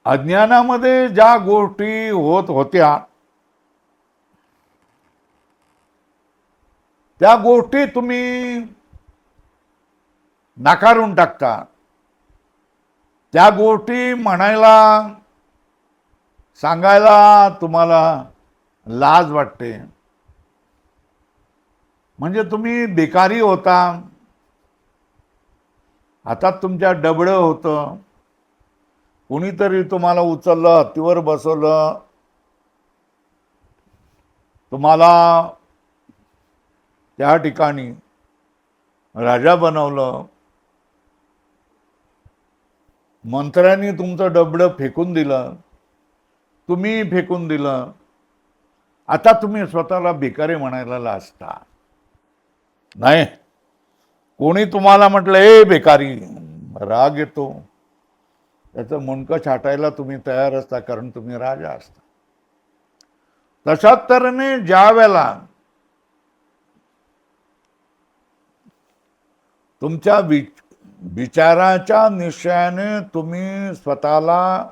अज्ञानामध्ये ज्या गोष्टी होत होत्या त्या गोष्टी तुम्ही नाकारून टाकता. त्या गोष्टी म्हणायला सांगायला तुम्हाला लाज वाटते. म्हणजे तुम्ही बेकारी होता, हातात तुमच्या डबडं होतं, कुणीतरी तुम्हाला उचललं, हत्तीवर बसवलं, तुम्हाला त्या ठिकाणी राजा बनवलं, मंत्र्यांनी तुमचं डबडं फेकून दिलं, तुम्ही फेकून दिलं. आता तुम्ही स्वतःला भिकारी म्हणायला लाजता. नाही, कोणी तुम्हाला म्हटलं ए बेकारी, राग येतो. त्याचं मुंडकं छाटायला तुम्ही तयार असता, कारण तुम्ही राजा असता. तशाच तऱ्हेने ज्या वेळेला तुमच्या विचाराच्या निश्चयाने तुम्ही स्वतःला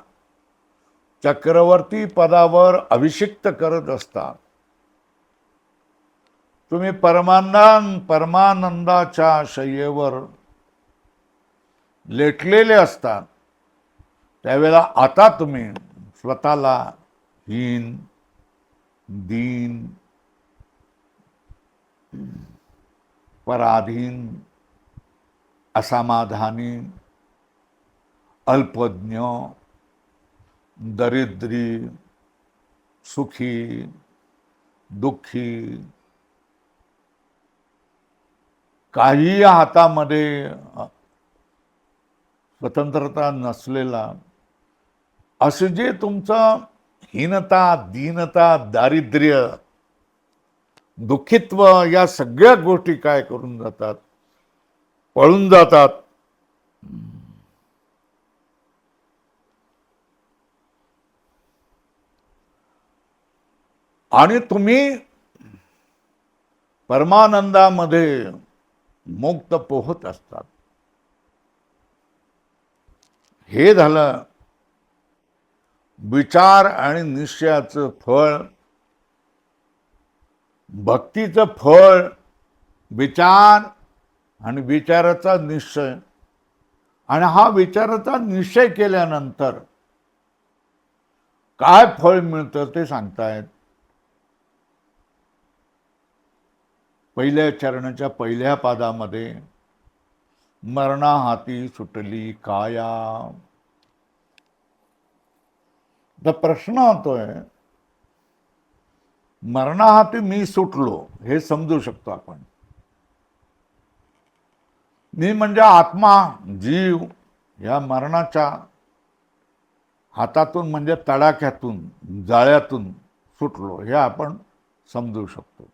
चक्रवर्ती पदावर अभिषिक्त करत असता, तुम्ही परमानंदाच्या शय्येवर लेटलेले असतात, त्यावेळेला आता तुम्ही स्वतःला हीन, दीन, पराधीन, असमाधानी, अल्पज्ञ, दरिद्री, सुखी, दुःखी, काही हातामध्ये स्वतंत्रता नसलेला, असे जे तुमचं हीनता, दीनता, दारिद्र्य, दुःखित्व या सगळ्या गोष्टी काय करून जातात, पळून जातात. आणि तुम्ही परमानंदामध्ये मुक्त पोहत असतात. हे झालं विचार आणि निश्चयाचं फळ. भक्तीचं फळ विचार आणि विचाराचा निश्चय. आणि हा विचाराचा निश्चय केल्यानंतर काय फळ मिळतं ते सांगतायत. पहिल्या चरणाच्या पहिल्या पादामध्ये मरणा हाती सुटली काया. तर प्रश्न होतोय, मरणा हाती मी सुटलो हे समजू शकतो आपण. मी म्हणजे आत्मा, जीव या मरणाच्या हातातून म्हणजे तडाख्यातून, जाळ्यातून सुटलो हे आपण समजू शकतो.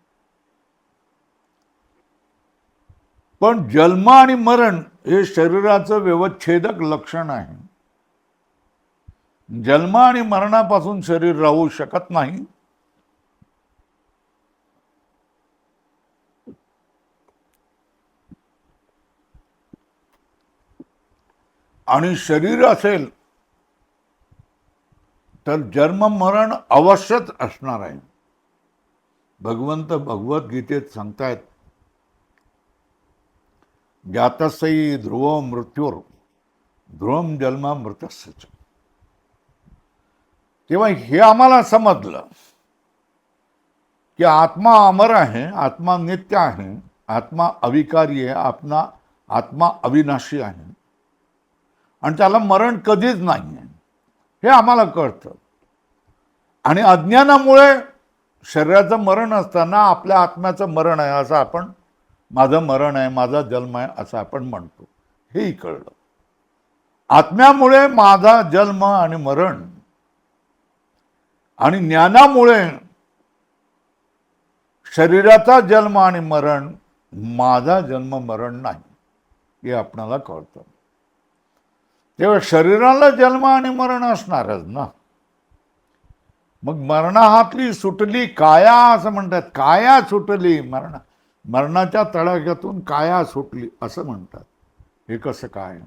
पण जन्म आणि मरण हे शरीराचं व्यवच्छेदक लक्षण आहे. जन्म आणि मरणापासून शरीर राहू शकत नाही. आणि शरीर असेल तर जन्म मरण अवश्यच असणार आहे. भगवंत भगवद्गीतेत सांगतायत, जातस्यै ध्रुव मृत्यूर ध्रुवम जन्म मृतस्य. तेव्हा हे आम्हाला समजलं की आत्मा अमर आहे, आत्मा नित्य आहे, आत्मा अविकारी आहे, आत्मा अविनाशी आहे आणि त्याला मरण कधीच नाही आहे हे आम्हाला कळतं. आणि अज्ञानामुळे शरीराचं मरण असताना आपल्या आत्म्याचं मरण आहे असं आपण, माझं मरण आहे, माझा जन्म आहे असं आपण म्हणतो, हेही कळलं. आत्म्यामुळे माझा जन्म आणि मरण आणि ज्ञानामुळे शरीराचा जन्म आणि मरण, माझा जन्म मरण नाही हे आपणाला कळतं. तेव्हा शरीराला जन्म आणि मरण असणारच ना. मग मरणाहातली सुटली काया असं म्हणतात. काया सुटली, मरणाच्या तडाख्यातून काया सुटली असं म्हणतात. हे कसं काय?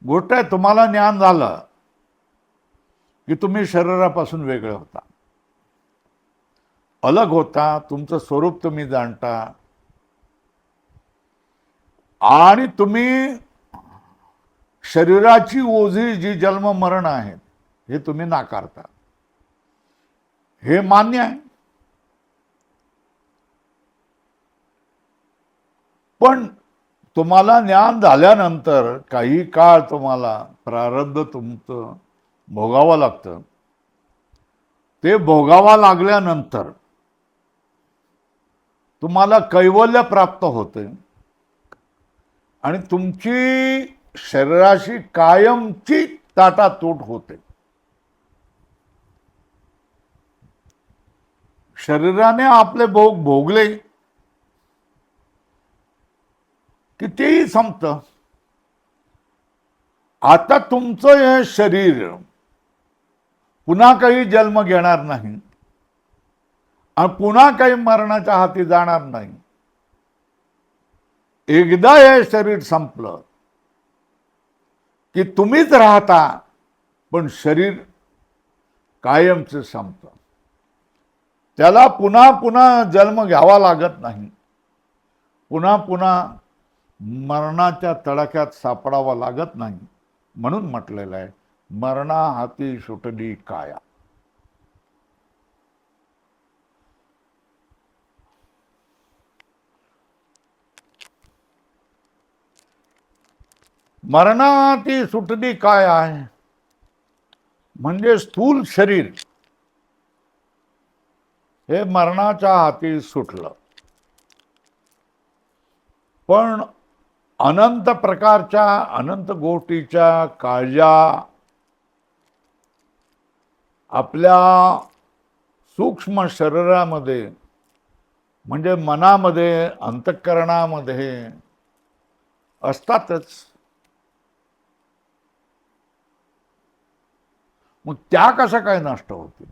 गोष्ट आहे, तुम्हाला ज्ञान झालं की तुम्ही शरीरापासून वेगळे होता, अलग होता, तुमचं स्वरूप तुम्ही जाणता आणि तुम्ही शरीराची ओझी जी जन्म मरण आहेत हे तुम्ही नाकारता. हे मान्य आहे. पण तुम्हाला ज्ञान झाल्यानंतर काही काळ तुम्हाला प्रारब्ध तुमचं भोगावं लागतं. ते भोगावा लागल्यानंतर तुम्हाला कैवल्य प्राप्त होते आणि तुमची शरीराशी कायमची ताटातूट होते. शरीराने आपले भोग भोगले की तेही संपतं. आता तुमचं हे शरीर पुन्हा काही जन्म घेणार नाही आणि पुन्हा काही मरणाच्या हाती जाणार नाही. एकदा हे शरीर संपलं की तुम्हीच राहता, पण शरीर कायमचं संपतं. त्याला पुन्हा पुन्हा जन्म घ्यावा लागत नाही, पुन्हा पुन्हा मरणाच्या तडाख्यात सापडावा लागत नाही. म्हणून म्हटलेलं आहे, मरणा हाती सुटली काया. मरणाहाती सुटली काय आहे म्हणजे स्थूल शरीर हे मरणाच्या हाती सुटलं. पण अनंत प्रकारच्या, अनंत गोष्टीच्या काळजा आपल्या सूक्ष्म शरीरामध्ये म्हणजे मनामध्ये, अंतःकरणामध्ये असतातच. मग त्या कशा काय नष्ट होतील?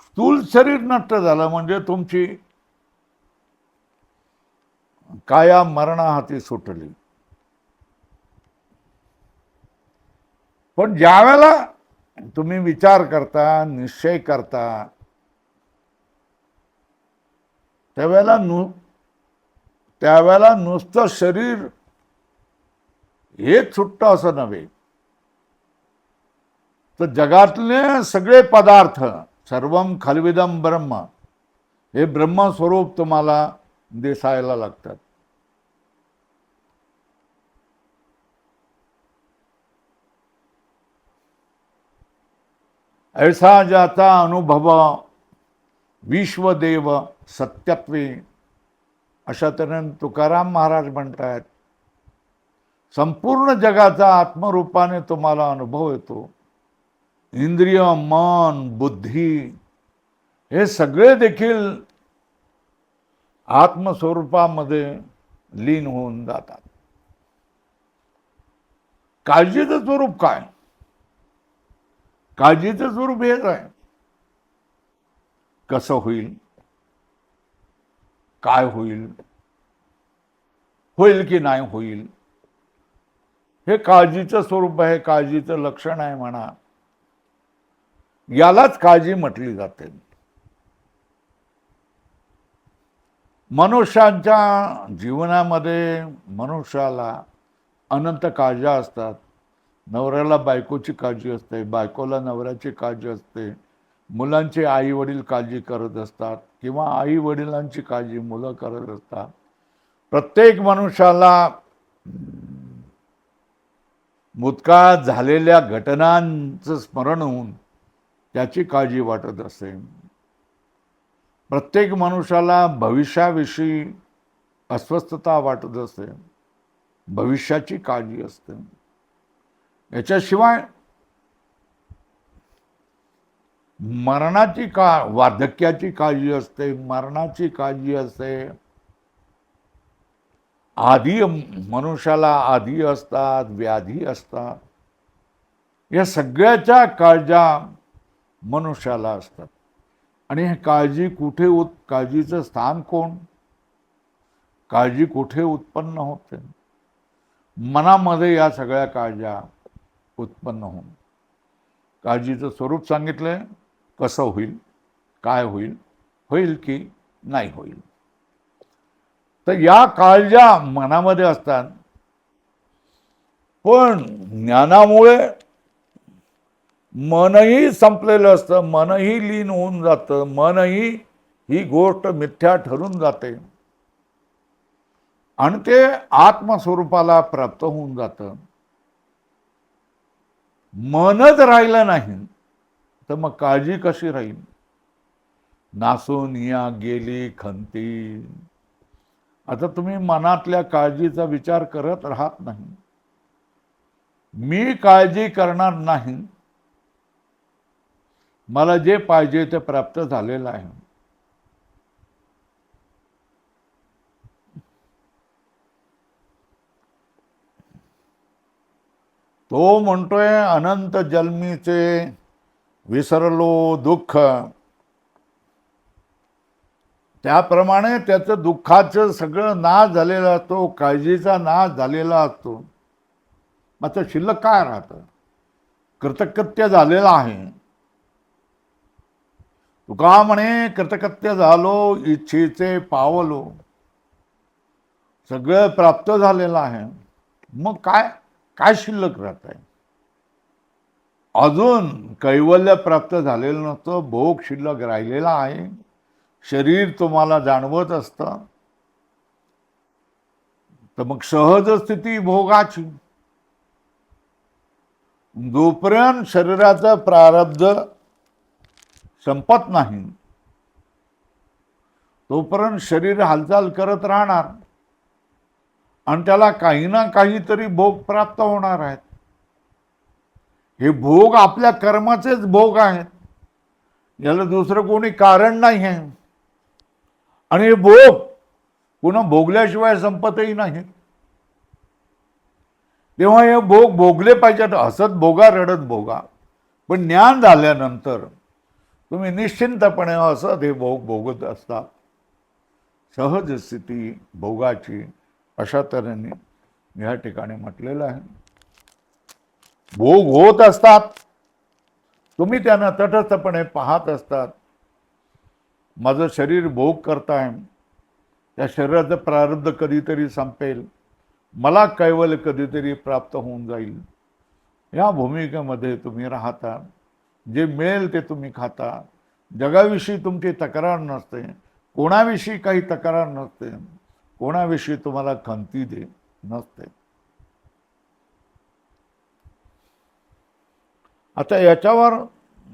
स्थूल शरीर नष्ट झालं म्हणजे तुमची काया मरणा हाती सुटली. पण ज्या वेळेला तुम्ही विचार करता, निश्चय करता, त्यावेळेला नुसतं शरीर हेच सुटतं असं नव्हे, तर जगातले सगळे पदार्थ, सर्वम खलविदम ब्रह्म, हे ब्रह्मस्वरूप तुम्हाला दिसायला लागतात. ऐसा ज्याचा अनुभव विश्वदेव सत्यत्वे, अशा तऱ्हेने तुकाराम महाराज म्हणतात, संपूर्ण जगाचा आत्मरूपाने तुम्हाला अनुभव येतो. इंद्रिय, मन, बुद्धी हे सगळे देखील आत्मस्वरूपामध्ये लीन होऊन जातात. काळजीचं स्वरूप काय? काळजीचं स्वरूप हेच आहे, कसं होईल, काय होईल, होईल की नाही होईल, हे काळजीचं स्वरूप आहे, काळजीचं लक्षण आहे म्हणा. यालाच काळजी म्हटली जाते. मनुष्यांच्या जीवनामध्ये मनुष्याला अनंत काळज्या असतात. नवऱ्याला बायकोची काळजी असते, बायकोला नवऱ्याची काळजी असते, मुलांचे आई वडील काळजी करत असतात, किंवा आई वडिलांची काळजी मुलं करत असतात. प्रत्येक मनुष्याला भूतकाळात झालेल्या घटनांचं स्मरण होऊन त्याची काळजी वाटत असते. प्रत्येक मनुष्याला भविष्याविषयी अस्वस्थता वाटत असते, भविष्याची काळजी असते. याच्याशिवाय मरणाची वार्धक्याची काळजी असते, मरणाची काळजी असते. आधी मनुष्याला आधी असतात, व्याधी असतात, या सगळ्याच्या काळज्या मनुष्याला असतात. आणि हे काळजी कुठे काळजीचं स्थान कोण? काळजी कुठे उत्पन्न होते? मनामध्ये या सगळ्या काळज्या उत्पन्न होऊन. काळजीचं स्वरूप सांगितलंय, कसं होईल, काय होईल, होईल की नाही होईल. तर या काळज्या मनामध्ये असतात. पण ज्ञानामुळे मनही संपलेलं असतं, मनही लीन होऊन जातं, मनही ही गोष्ट मिथ्या ठरून जाते आणि ते आत्मस्वरूपाला प्राप्त होऊन जातं. मनच राहिलं नाही तर मग काळजी कशी राहील? नासून या गेली खंती. आता तुम्ही मनातल्या काळजीचा विचार करत राहत नाही. मी काळजी करणार नाही, मला जे पाहिजे ते प्राप्त झालेलं आहे. तो म्हणतोय अनंत जन्मीचे विसरलो दुःख. त्याप्रमाणे त्याचं दुःखाचं सगळं नाश झालेला असतो, काळजीचा नाश झालेला असतो. मात्र शिल्लक काय राहतं? कृतकृत्य झालेलं आहे. तुका म्हणे कृतकृत्य झालो, इच्छेचे पावलो. सगळं प्राप्त झालेलं आहे, मग काय काय शिल्लक राहत आहे? अजून कैवल्य प्राप्त झालेलं नसतं, भोग शिल्लक राहिलेला आहे. शरीर तुम्हाला जाणवत असतं. तर मग सहज स्थिती भोगाची. जोपर्यंत शरीराचं प्रारब्ध संपत नाही तोपर्यंत शरीर हालचाल करत राहणार आणि त्याला काही ना काहीतरी भोग प्राप्त होणार आहेत. हे भोग आपल्या कर्माचेच भोग आहेत, याला दुसरं कोणी कारण नाही आहे. आणि हे भोग पुन्हा भोगल्याशिवाय संपतही नाही. तेव्हा हे भोग भोगले पाहिजेत. हसत भोगा, रडत भोगा. पण ज्ञान झाल्यानंतर तुम्ही निश्चिंतपणे हसत हे भोग भोगत असता. सहज स्थिती भोगाची अशा तऱ्हेने या ठिकाणी म्हटलेलं आहे. भोग होत असतात, तुम्ही त्यांना तटस्थपणे पाहत असतात. माझं शरीर भोग करताय, त्या शरीराचं प्रारब्ध कधीतरी संपेल, मला कैवल्य कधीतरी प्राप्त होऊन जाईल, या भूमिकेमध्ये तुम्ही राहता. जे मिळेल ते तुम्ही खाता. जगाविषयी तुमची तक्रार नसते, कोणाविषयी काही तक्रार नसते, कोणाविषयी तुम्हाला खंती दे नसते. आता याच्यावर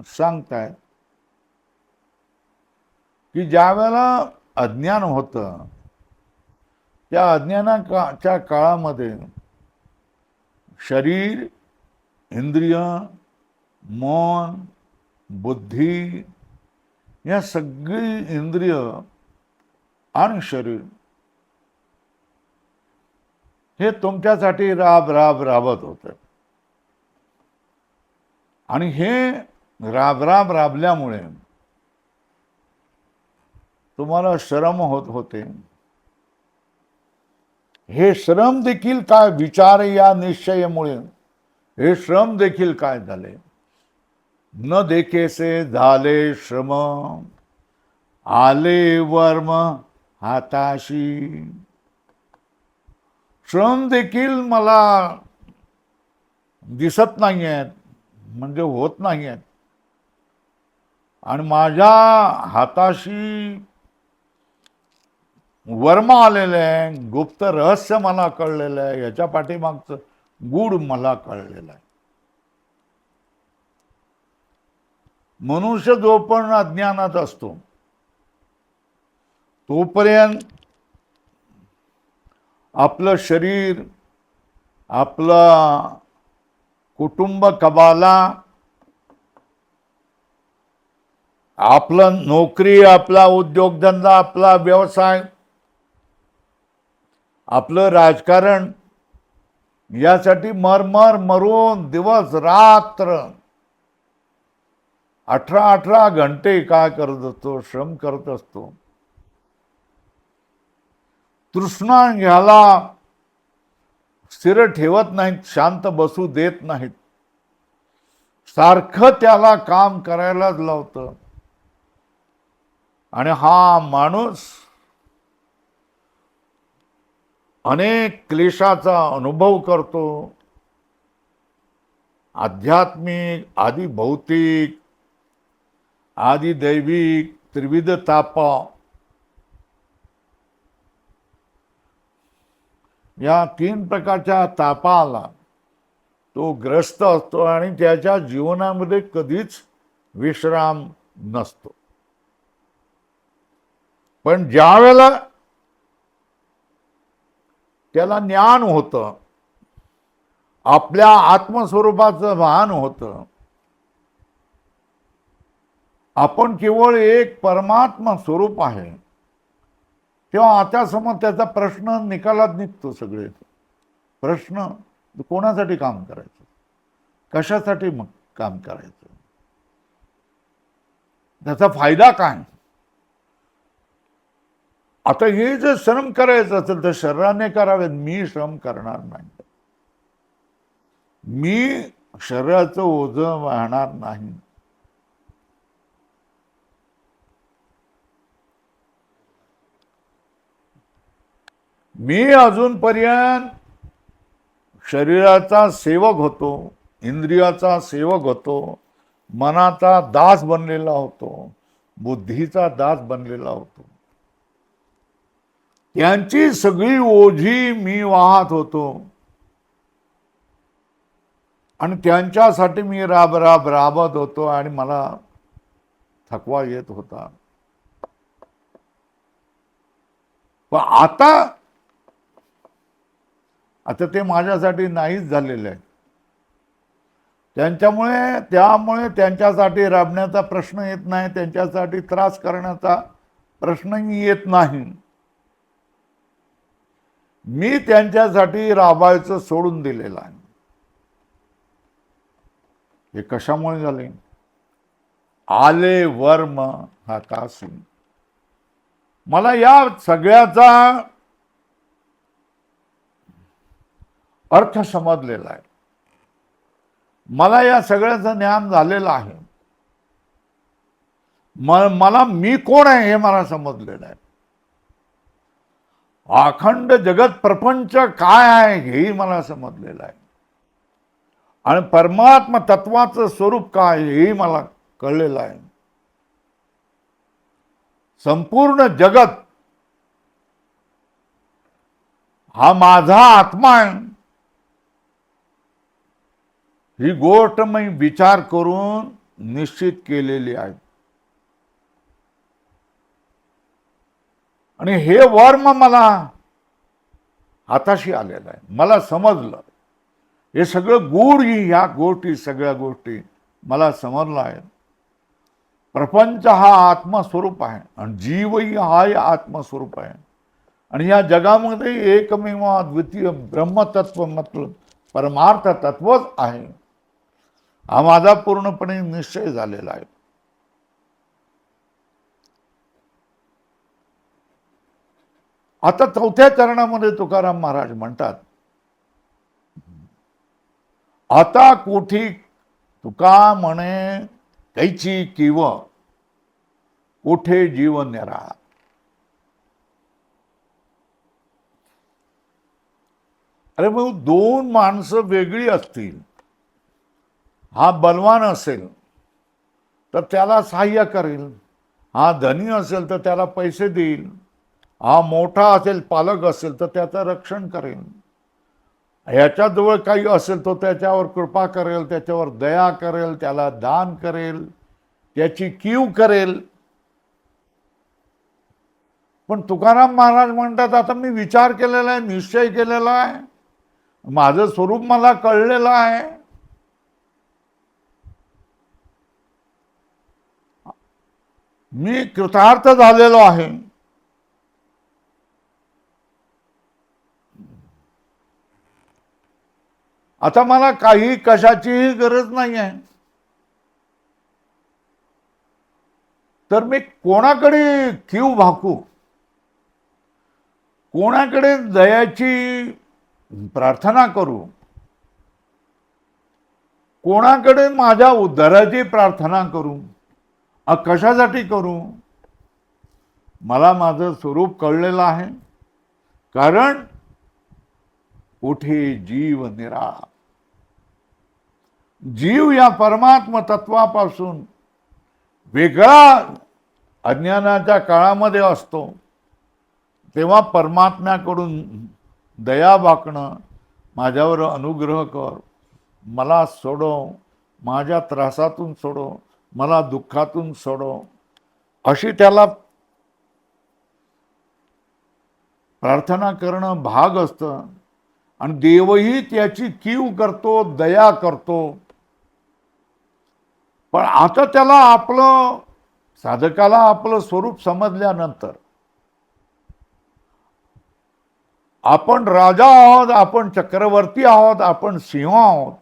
सांगतायत की ज्या वेळेला अज्ञान होतं, त्या अज्ञानाच्या काळामध्ये शरीर, इंद्रिय, मन, बुद्धी, या सगळी इंद्रिय आणि शरीर हे तुमच्यासाठी राबत होतं. आणि हे राबल्यामुळे तुम्हाला श्रम होत होते. हे श्रम देखील काय, विचार या निश्चयामुळे हे श्रम देखील काय झाले, न देखेसे झाले श्रम, आले वर्म हाताशी. श्रम देखील मला दिसत नाही आहेत, म्हणजे होत नाही आहेत, आणि माझ्या हाताशी वर्म आलेलं आहे, गुप्त रहस्य मला कळलेलं आहे, याच्या पाठीमागचं गूढ मला कळलेलं आहे. मनुष्य जो पण अज्ञानात असतो तोपर्यंत आपलं शरीर, आपला कुटुंब कबाला, आपलं नोकरी, आपला उद्योगधंदा, आपला व्यवसाय, आपलं राजकारण, यासाठी मरून दिवस रात्र 18 घंटे काय करत असतो, श्रम करत असतो. तृष्णा ह्याला स्थिर ठेवत नाहीत, शांत बसू देत नाहीत, सारखं त्याला काम करायलाच लावतं. आणि हा माणूस अनेक क्लेशाचा अनुभव करतो. आध्यात्मिक, आदि भौतिक, आदि दैविक, त्रिविध ताप, या 3 प्रकारच्या तापाला तो ग्रस्त असतो आणि त्याच्या जीवनामध्ये कधीच विश्राम नसतो. पण ज्या वेळेला त्याला ज्ञान होतं, आपल्या आत्मस्वरूपाचं भान होतं, आपण केवळ एक परमात्मा स्वरूप आहे, तेव्हा आता समोर त्याचा प्रश्न निकालात निघतो. सगळे प्रश्न, कोणासाठी काम करायचं, कशासाठी मग काम करायचं, त्याचा फायदा काय. आता हे जर श्रम करायचं असेल तर शरीराने करावे, मी श्रम करणार नाही, मी शरीराचं ओझं वाहणार नाही. मी अजूनपर्यंत शरीराचा सेवक होतो, इंद्रियाचा सेवक होतो, मनाचा दास बनलेला होतो, बुद्धीचा दास बनलेला होतो. त्यांची सगळी ओझी मी वाहत होतो आणि त्यांच्यासाठी मी राबत होतो आणि मला थकवा येत होता. पण आता ते माझ्यासाठी नाहीच झालेलं आहे. त्यामुळे त्यांच्यासाठी राबण्याचा प्रश्न येत नाही, त्यांच्यासाठी त्रास करण्याचा प्रश्नही येत नाही. मी त्यांच्यासाठी राबायचं सोडून दिलेलं आहे. हे कशामुळे झाले, आले वर्म हाताशी. मला या सगळ्याचा अर्थ समजलेला आहे. मला या सगळ्याचं ज्ञान झालेलं आहे. मला मी कोण आहे हे मला समजलेलं आहे. अखंड जगत प्रपंच काय आहे हेही मला समजलेलं आहे. आणि परमात्मा तत्वाचं स्वरूप काय हेही मला कळलेलं आहे. संपूर्ण जगत हा माझा आत्मा आहे ही गोष्ट मी विचार करून निश्चित केलेली आहे. आणि हे वर्म मला हाताशी आलेलं आहे. मला समजलं हे सगळं गूढ ह्या गोष्टी सगळ्या गोष्टी मला समजलं आहे. प्रपंच हा आत्मस्वरूप आहे आणि जीवही हाही आत्मस्वरूप आहे. आणि या जगामध्ये एकमेव द्वितीय ब्रह्मतत्व मतलब परमार्थ तत्वच आहे हा माझा पूर्णपणे निश्चय झालेला आहे. आता चौथ्या चरणामध्ये तुकाराम महाराज म्हणतात, आता कोठी तुका म्हणे कैची किव कोठे जीव निराळा. अरे मग दोन माणसं वेगळी असतील, हा बलवान असेल तर त्याला सहाय्य करेल, हा धनी असेल तर त्याला पैसे देईल, हा मोठा असेल पालक असेल तर त्याचं रक्षण करेल, ह्याच्याजवळ काही असेल तो त्याच्यावर कृपा करेल, त्याच्यावर दया करेल, त्याला दान करेल, त्याची कीव करेल. पण तुकाराम महाराज म्हणतात, आता मी विचार केलेला आहे, निश्चय केलेला आहे, माझं स्वरूप मला कळलेलं आहे, मी कृतार्थ झालेलो आहे. आता मला काही कशाचीही गरज नाही आहे. तर मी कोणाकडे कीव भाकू, कोणाकडे दयाची प्रार्थना करू, कोणाकडे माझ्या उद्धाराची प्रार्थना करू, कशासाठी करू. मला माझं स्वरूप कळलेलं आहे. कारण कुठे जीव निराळा. जीव या परमात्मा तत्वापासून वेगळा अज्ञानाच्या काळामध्ये असतो, तेव्हा परमात्म्याकडून दया वाकणं, माझ्यावर अनुग्रह कर, मला सोडव, माझ्या त्रासातून सोडव, मला दुःखातून सोडव, अशी त्याला प्रार्थना करणं भाग असतं. आणि देवही त्याची कीव करतो, दया करतो. पण आता त्याला आपलं साधकाला आपलं स्वरूप समजल्यानंतर आपण राजा आहोत, आपण चक्रवर्ती आहोत, आपण सिंह आहोत,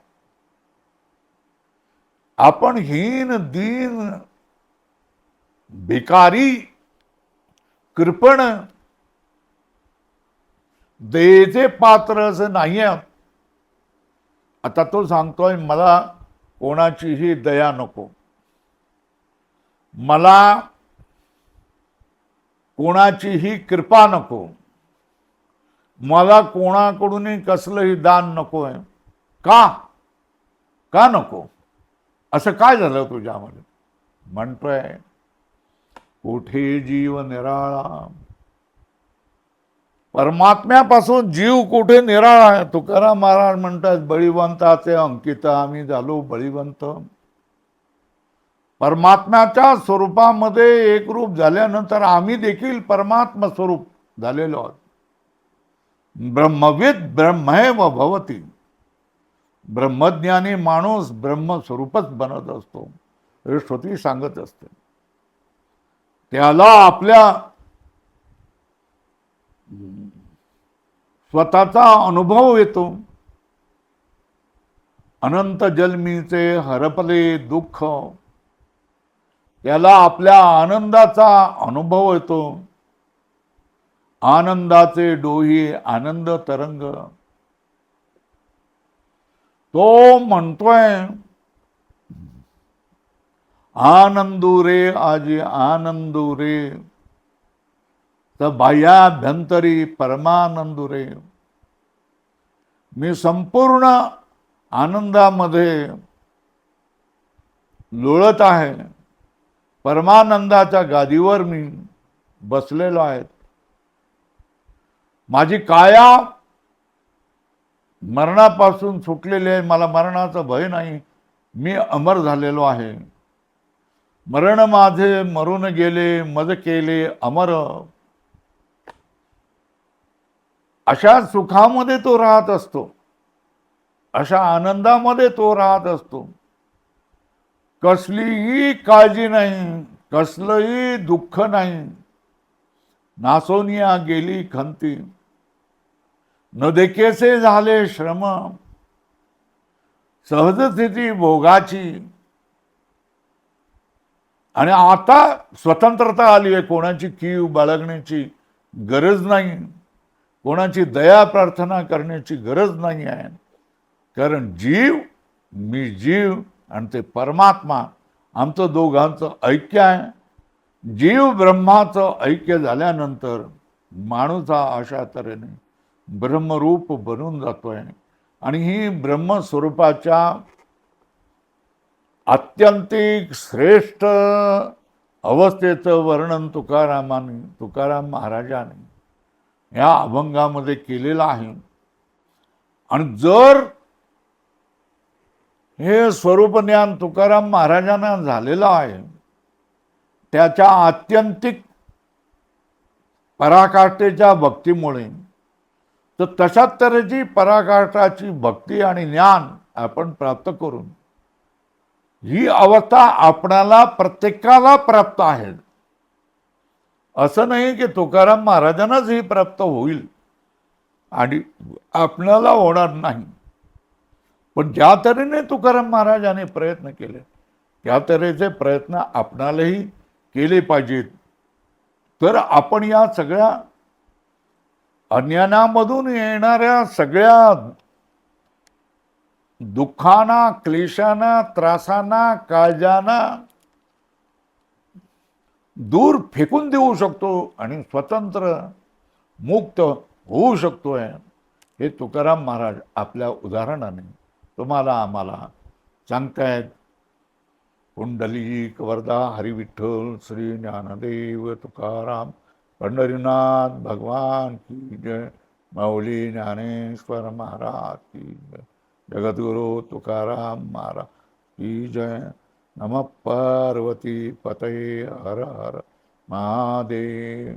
आपण हीन दीन भिकारी कृपण दयेचे पात्र असं नाही आहे. आता तो सांगतोय, मला कोणाचीही दया नको, मला कोणाचीही कृपा नको, मला कोणाकडूनही कसलंही दान नको आहे. का नको? असं काय झालं तुझ्यामध्ये? म्हणतोय, कुठे जीव निराळा. परमात्म्यापासून जीव कुठे निराळा आहे. तुकाराम महाराज म्हणतात, बळीवंताचे अंकित आम्ही झालो बळीवंत. परमात्म्याच्या स्वरूपामध्ये एकरूप झाल्यानंतर आम्ही देखील परमात्मा स्वरूप झालेलो आहोत. ब्रह्मविद ब्रह्मैव भवती. ब्रह्मज्ञानी माणूस ब्रह्मस्वरूपच बनत असतो, हे श्रुती सांगत असते. त्याला आपल्या स्वतःचा अनुभव येतो. अनंत जन्मीचे हरपले दुःख, त्याला आपल्या आनंदाचा अनुभव येतो. आनंदाचे डोही आनंद तरंग. तो म्हणतोय आनंदू रे आजी आनंदू रे, तर बाह्याभ्यंतरी परमानंदू रे. मी संपूर्ण आनंदामध्ये लोळत आहे. परमानंदाच्या गादीवर मी बसलेलो आहे. माझी काया मरणापासून सुटलेली आहे. मला मरणाचं भय नाही. मी अमर झालेलो आहे. मरण माझे मरून गेले, मज केले अमर. अशा सुखामध्ये तो राहत असतो. अशा आनंदामध्ये तो राहत असतो. कसलीही काळजी नाही, कसलंही दुःख नाही. नासोनिया गेली खंती, न देखेसे झाले श्रम. सहज स्थिती भोगाची. आणि आता स्वतंत्रता आली आहे. कोणाची कीव बाळगण्याची गरज नाही. कोणाची दया प्रार्थना करण्याची गरज नाही आहे. कारण जीव, मी जीव आणि ते परमात्मा, आमचं दोघांचं ऐक्य आहे. जीव ब्रह्माचं ऐक्य झाल्यानंतर माणूस हा अशा तऱ्हेने ब्रह्मरूप बनून जातोय. आणि ही ब्रह्मस्वरूपाच्या आत्यंतिक श्रेष्ठ अवस्थेचं वर्णन तुकाराम महाराजांनी या अभंगामध्ये केलेलं आहे. आणि जर हे स्वरूप ज्ञान तुकाराम महाराजांना झालेलं आहे, त्याच्या आत्यंतिक पराकाष्ठेच्या भक्तीमुळे, तर तशाच तऱ्हेची पराकाष्ठाची भक्ती आणि ज्ञान आपण प्राप्त करून ही अवस्था आपणाला प्रत्येकाला प्राप्त आहे. असं नाही की तुकाराम महाराजांनाच ही प्राप्त होईल आणि आपणाला होणार नाही. पण ज्या तऱ्हेने तुकाराम महाराजांनी प्रयत्न केले, त्या तऱ्हेचे प्रयत्न आपणालाही केले पाहिजेत. तर आपण या सगळ्या अज्ञानामधून येणाऱ्या सगळ्या दुःखांना, क्लेशांना, त्रासांना, काळजांना दूर फेकून देऊ शकतो आणि स्वतंत्र मुक्त होऊ शकतोय. हे तुकाराम महाराज आपल्या उदाहरणाने तुम्हाला आम्हाला सांगतायत. पुंडलिक वरदा हरिविठ्ठल श्री ज्ञानदेव तुकाराम पंढरीनाथ भगवान की जय. माऊली ज्ञानेश्वर महाराज की जय. जगद्गुरु तुकाराम महाराज की जय. नमः पार्वती पतये हर हर महादेव.